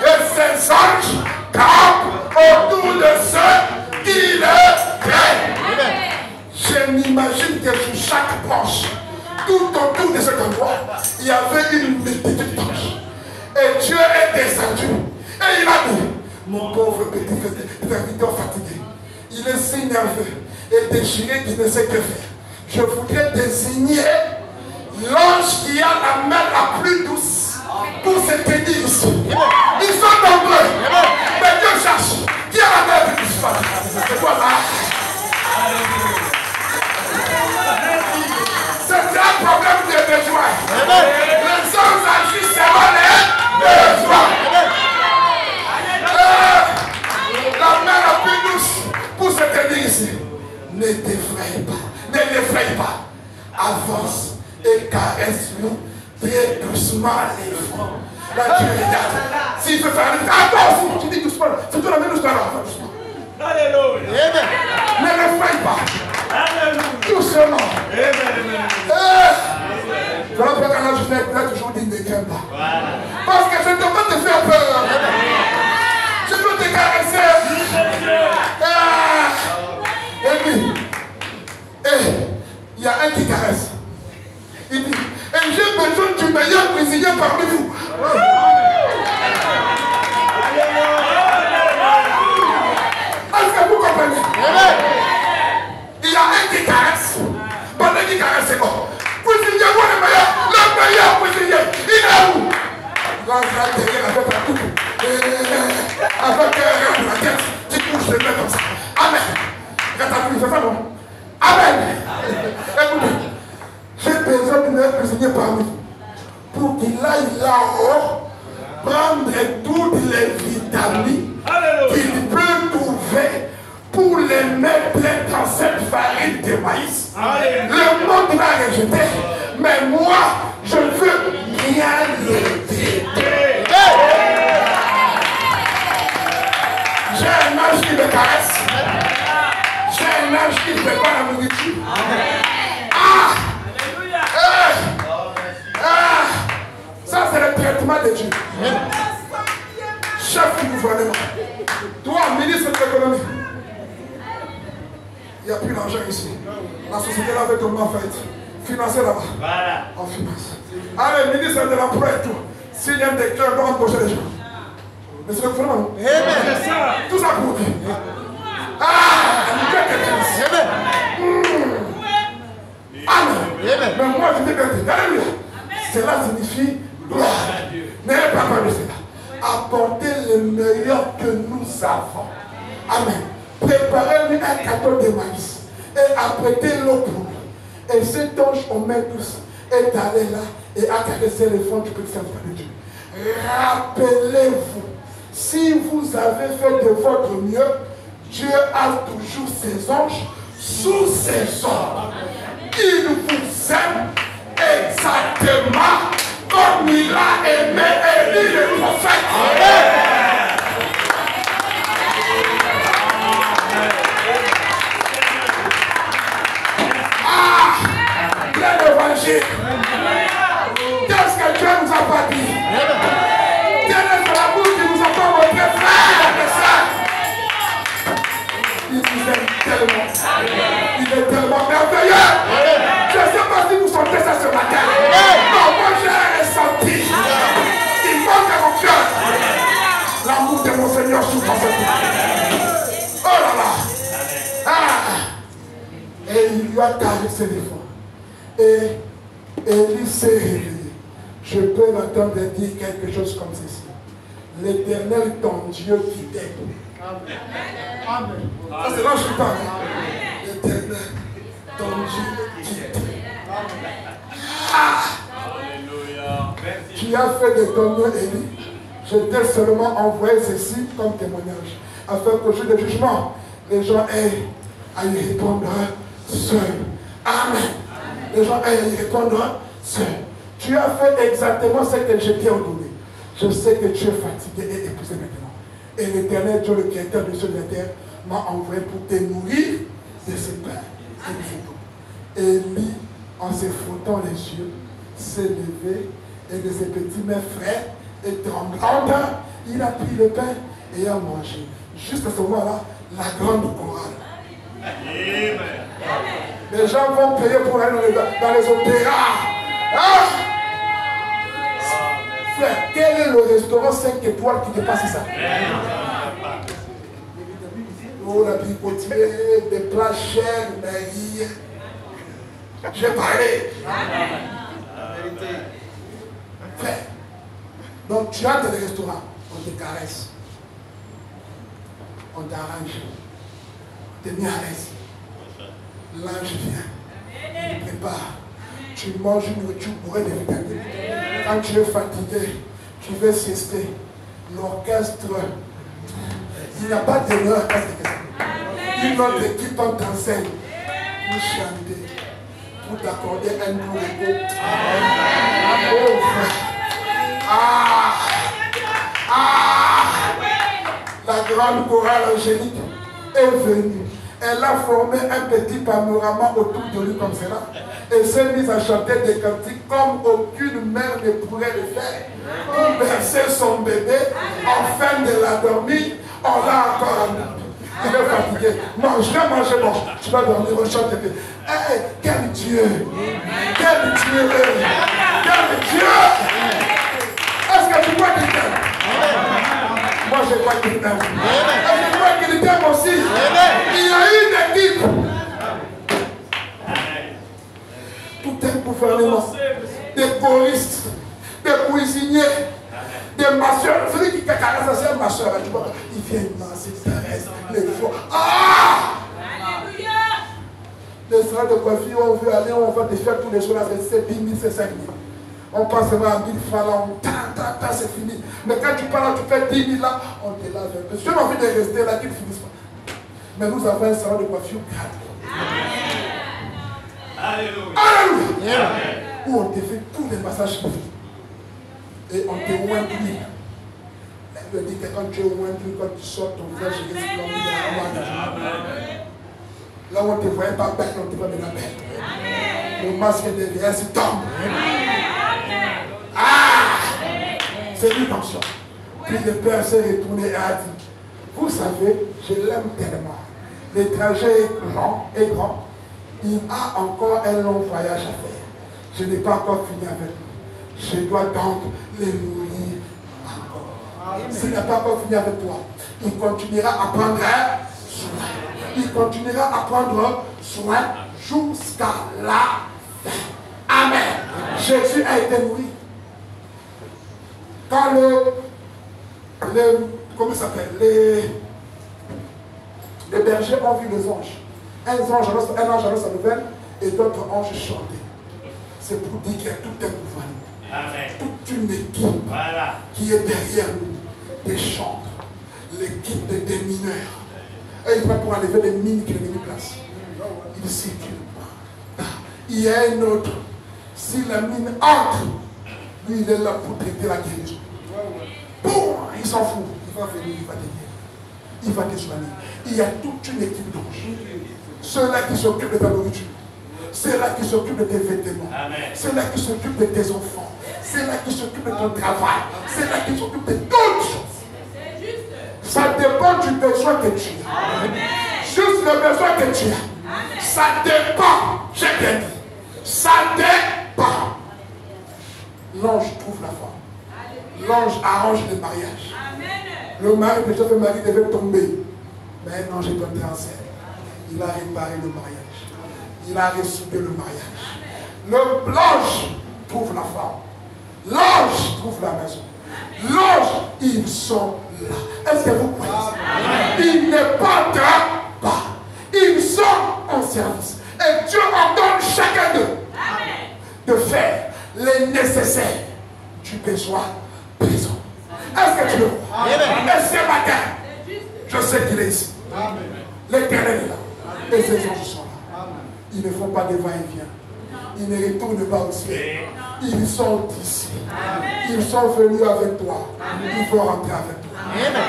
Et ses anges campent autour de ceux qui le craignent. Je m'imagine que sur chaque branche, tout autour de cet endroit, il y avait une multitude d'anges. Et Dieu est descendu. Et il a dit, mon pauvre petit serviteur fatigué, il est si nerveux et déchiré qu'il ne sait que faire. Je voudrais désigner l'ange qui a la main la plus douce pour se tenir ici. Ils sont nombreux, mais Dieu cherche. Qui a la main la plus douce? C'est quoi là? C'est un problème de besoin. Les hommes agissent selon les besoins. La main la plus douce pour se tenir ici. Ne t'effraie pas. Ne l'effraie pas. Avance et caresse-lui très doucement les fronts. Là, tu regardes. S'il veut faire un attends, tu dis doucement. C'est toi la main doucement. Doucement. Alléluia. Ne l'effraie pas. Alléluia. Doucement. Amen. Voilà pourquoi quand je fais toujours dire ne crains pas. Parce que je ne peux pas te faire peur. Je peux te caresser. Et puis, il y a un qui caresse. Il dit, et j'ai besoin du meilleur cuisinier parmi vous. Est-ce que vous comprenez? Il y a un qui caresse. Pendant qu'il caresse, c'est bon. Cuisinier, moi le meilleur cuisinier. Il est où? Là, derrière avec la coupe. Avec la tête, tu touches les mains comme ça. Amen. Ratatouille, c'est ça non? Amen. Écoutez, j'ai besoin d'un meilleur cuisinier parmi vous. Pour qu'il aille là-haut, prendre toutes les vitamines qu'il peut trouver pour les mettre dans cette farine de maïs. Le monde l'a rejeté, mais moi, je veux bien l'aider. J'ai un ange qui me caresse. J'ai un ange qui ne fait pas la nourriture. Ça, c'est le traitement de Dieu. Chef du gouvernement. Toi, ministre de l'économie. Il n'y a plus d'argent ici. La société là avait totalement faillite. Financé là-bas. Voilà. En finance. Allez, ministre de l'emploi et tout. S'il y a un décret, on doit embaucher les gens. Mais c'est le gouvernement. C'est ça. Tout ça pour vous. Mais moi, je dis que alléluia. Cela signifie gloire. N'ayez pas peur de cela. Apportez le meilleur que nous avons. Amen. Préparez-lui un gâteau de maïs et apprêtez l'eau pour lui. Et cet ange aux mains douces est allé là et a caressé les fonds du petit Saint-Esprit de Dieu. Rappelez-vous, si vous avez fait de votre mieux, Dieu a toujours ses anges sous ses ordres. Il vous aime exactement comme il a aimé Élie le prophète. Plein d'évangile. Qu'est-ce que Dieu nous a pas dit? Quel est l'amour qui nous a pas montré, frère et sœurs? Il nous aime tellement. Il est tellement merveilleux. Je ne sais pas si vous sentez ça ce matin. Non, moi j'ai ressenti. Il manque à mon cœur. L'amour de mon Seigneur souffre en ce temps. Oh là là. Ah. Et il lui a caressé les fois. Et Élie s'est réveillé. Je peux l'entendre dire quelque chose comme ceci. L'Éternel, ton Dieu qui t'aide. Amen. Ça c'est là que je parle. L'Éternel, ton Dieu qui t'aide. Ah! Tu as fait de ton mieux, Élie. Je t'ai seulement envoyé ceci comme témoignage, afin qu'au jour du jugement, les gens aient à y répondre seuls. Amen. Les gens aient à y répondre seuls. Tu as fait exactement ce que je t'ai ordonné. Je sais que tu es fatigué et épuisé maintenant. Et l'Éternel, Dieu le Créateur de cieux et de la terre, m'a envoyé pour te nourrir de ce pain et de cette eau. Élie, en se frottant les yeux, s'est levé et de ses petits mains frères et tremblantes, il a pris le pain et a mangé. Juste à ce moment-là, la grande chorale. Amen. Les gens vont payer pour aller dans les opéras. Ah! Frère, quel est le restaurant 5 étoiles qui dépasse ça? Oh, la picotier, des plats chers, mais j'ai parlé. Frère, donc tu entres dans le restaurant, on te caresse, on t'arrange, on te met à l'aise. L'ange vient, il prépare. Tu manges une nourriture bourrée de vitamines. Quand tu es fatigué, tu veux siester. L'orchestre, il n'y a pas d'honneur. Une autre équipe en t'enseigne. Vous chantez pour t'accorder un doux repos. Oh frère. La grande chorale angélique est venue. Elle a formé un petit panorama autour de lui comme cela. Et s'est mise à chanter des cantiques comme aucune mère ne pourrait le faire. Pour bercer son bébé, enfin de la dormir, on l'a encore amené. Il est fatigué. Mange, mange, mange. Tu vas dormir, on chante. Hey, quel Dieu! Quel Dieu! Quel Dieu! Est-ce que tu crois qu'il t'aime? Moi, je crois qu'il t'aime. Et je crois qu'il t'aime aussi. Il y a une équipe. Tout un gouvernement, des choristes, des cuisiniers, des masseurs. Celui qui caresse, c'est un masseur. Il vient masser, il caresse les fois. Ah! Les salles de coiffure, on veut aller, on va te faire tous les jours, c'est 10 000, c'est 5 000. On passe à 1000 francs là, on c'est fini. Mais quand tu parles là, tu fais 10 000 là, on te lave un peu. Si tu as envie de rester là, qu'ils finissent pas. Mais nous avons un salon de coiffure gratuit. Alléluia. Où on te fait tous les massages et on te oint d'huile. Elle me dit que quand tu es oint d'huile, quand tu sors ton visage risque là où on ne te voyait pas bête, on te voit de la bête. Le masque de vieillesse tombe. C'est une tension. Puis le père s'est retourné et a dit, vous savez, je l'aime tellement. Le trajet est grand. Il a encore un long voyage à faire. Je n'ai pas encore fini avec lui. Je dois donc le nourrir encore. S'il n'a pas encore fini avec toi, il continuera à prendre soin. Il continuera à prendre soin jusqu'à la fin. a été nourri. Quand comment ça s'appelle, les bergers ont vu les anges. Un ange annonce sa nouvelle et d'autres anges chantaient. C'est pour dire qu'il y a tout un gouvernement, toute une équipe qui est derrière nous, des chantres, l'équipe des mineurs. Et ils prennent pour enlever les mines que l'ennemi place. Il circule. Il y a un autre. Si la mine entre, lui il est là pour traiter la guérison. Bon, il s'en fout. Il va venir, il va te guérir. Il va te soigner. Il y a toute une équipe d'anges. Ceux-là qui s'occupent de ta nourriture. Ceux-là qui s'occupent de tes vêtements. Ceux-là qui s'occupent de tes enfants. Ceux-là qui s'occupent de ton travail. Ceux-là qui s'occupent de toutes choses. Ça dépend du besoin que tu as. Juste le besoin que tu as. Ça dépend. J'ai bien dit. Ça dépend. L'ange trouve la femme. L'ange arrange le mariage. Le mari, le chef de mari devait tomber. Mais un ange est entré en scène. Il a réparé le mariage. Il a ressuscité le mariage. L'ange trouve la femme. L'ange trouve la maison. L'ange, ils sont là. Est-ce que vous croyez ça? Ils ne partent pas. Ils sont en service. Et Dieu ordonne chacun d'eux de faire les nécessaires du besoin présent. Est-ce que tu le vois? Et ce matin, je sais qu'il est ici. L'Éternel est là. Et ses anges sont là. Ils ne font pas de va-et-vient. Ils ne retournent pas au ciel. Ils sont ici. Ils sont venus avec toi. Ils vont rentrer avec toi.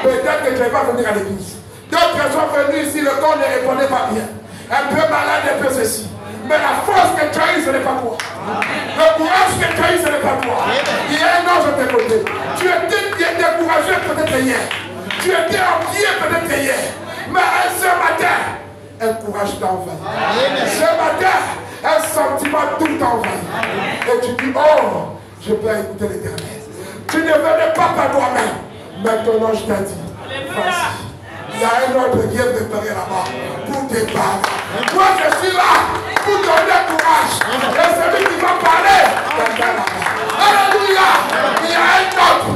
Peut-être que tu ne vas pas venir à l'église. D'autres sont venus ici, le corps ne répondait pas bien. Un peu malade, un peu ceci. Mais la force que tu as eue, ce n'est pas toi. Le courage que tu as eu, ce n'est pas toi. Il y a un ange de tes côtés. Tu étais découragé peut-être hier. Tu étais en pied peut-être hier. Mais ce matin, un courage t'a envahi. Ce matin, un sentiment tout t'a envahi. Et tu dis, oh, je peux écouter l'Éternel. Tu ne venais pas par toi-même. Mais ton ange t'a dit, vas-y. Il y a un autre qui est préparé là-bas pour te battre. Moi, je suis là pour donner courage. Et celui qui va parler, là-bas. Alléluia. Il y a un autre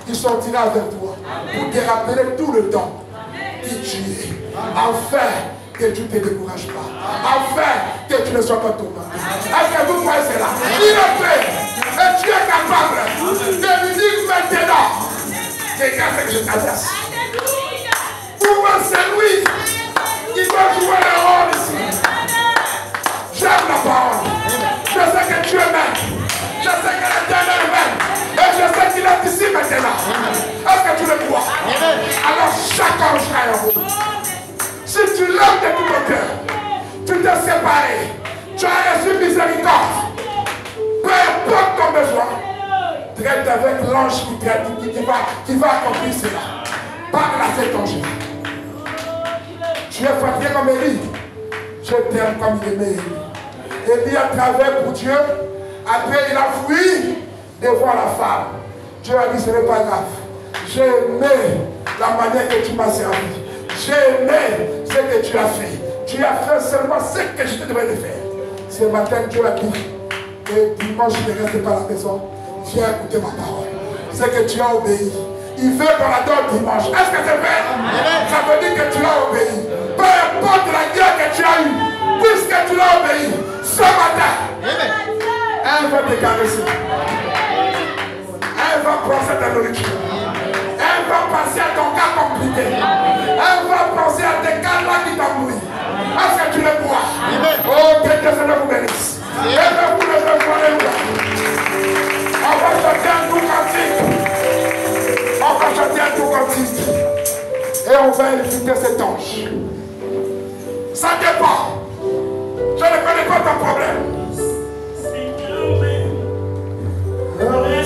qui sortira vers toi pour te rappeler tout le temps qui tu es. Enfin, que tu ne te décourages pas. Enfin, que tu ne sois pas tourmenté. Est-ce que vous croyez cela? Il le fait. Et tu es capable de lui dire maintenant. Regarde ce que je t'adresse. Pour moi, c'est lui qui doit jouer le rôle ici. J'aime la parole. Je sais que tu es même. Je sais que l'Éternel est même. Et je sais qu'il est ici maintenant. Est-ce que tu le crois? Alors chacun sera heureux. Si tu l'aimes de tout ton cœur, tu t'es séparé, tu as reçu miséricorde. Peu importe ton besoin, traite avec l'ange qui va accomplir cela. Parle à cet ange. Tu es fatigué comme Élie. Je t'aime comme il aimait Élie. Élie a travaillé pour Dieu. Après, il a fui devant la femme. Dieu a dit, ce n'est pas grave. J'ai aimé la manière que tu m'as servi. J'ai aimé ce que tu as fait. Tu as fait seulement ce que je te devais de faire. Ce matin, Dieu a dit, et dimanche, je ne reste pas à la maison. Viens écouter ma parole. C'est que tu as obéi. Il veut qu'on adore dimanche. Est-ce que c'est vrai? Ça veut dire que tu as obéi. Peu importe la guerre que tu as eue, puisque tu l'as obéi, ce matin, elle va te caresser. Elle va penser à ta nourriture. Elle va penser à ton cas compliqué. Elle va penser à tes cas là qui t'embrouillent. Est-ce que tu le crois? Oh, que Dieu vous bénisse. Lève-vous le feu. On va chanter un tout cantique. On va chanter un tout cantique. Et on va éviter cet ange. Ça dépend. Je ne connais pas ton problème.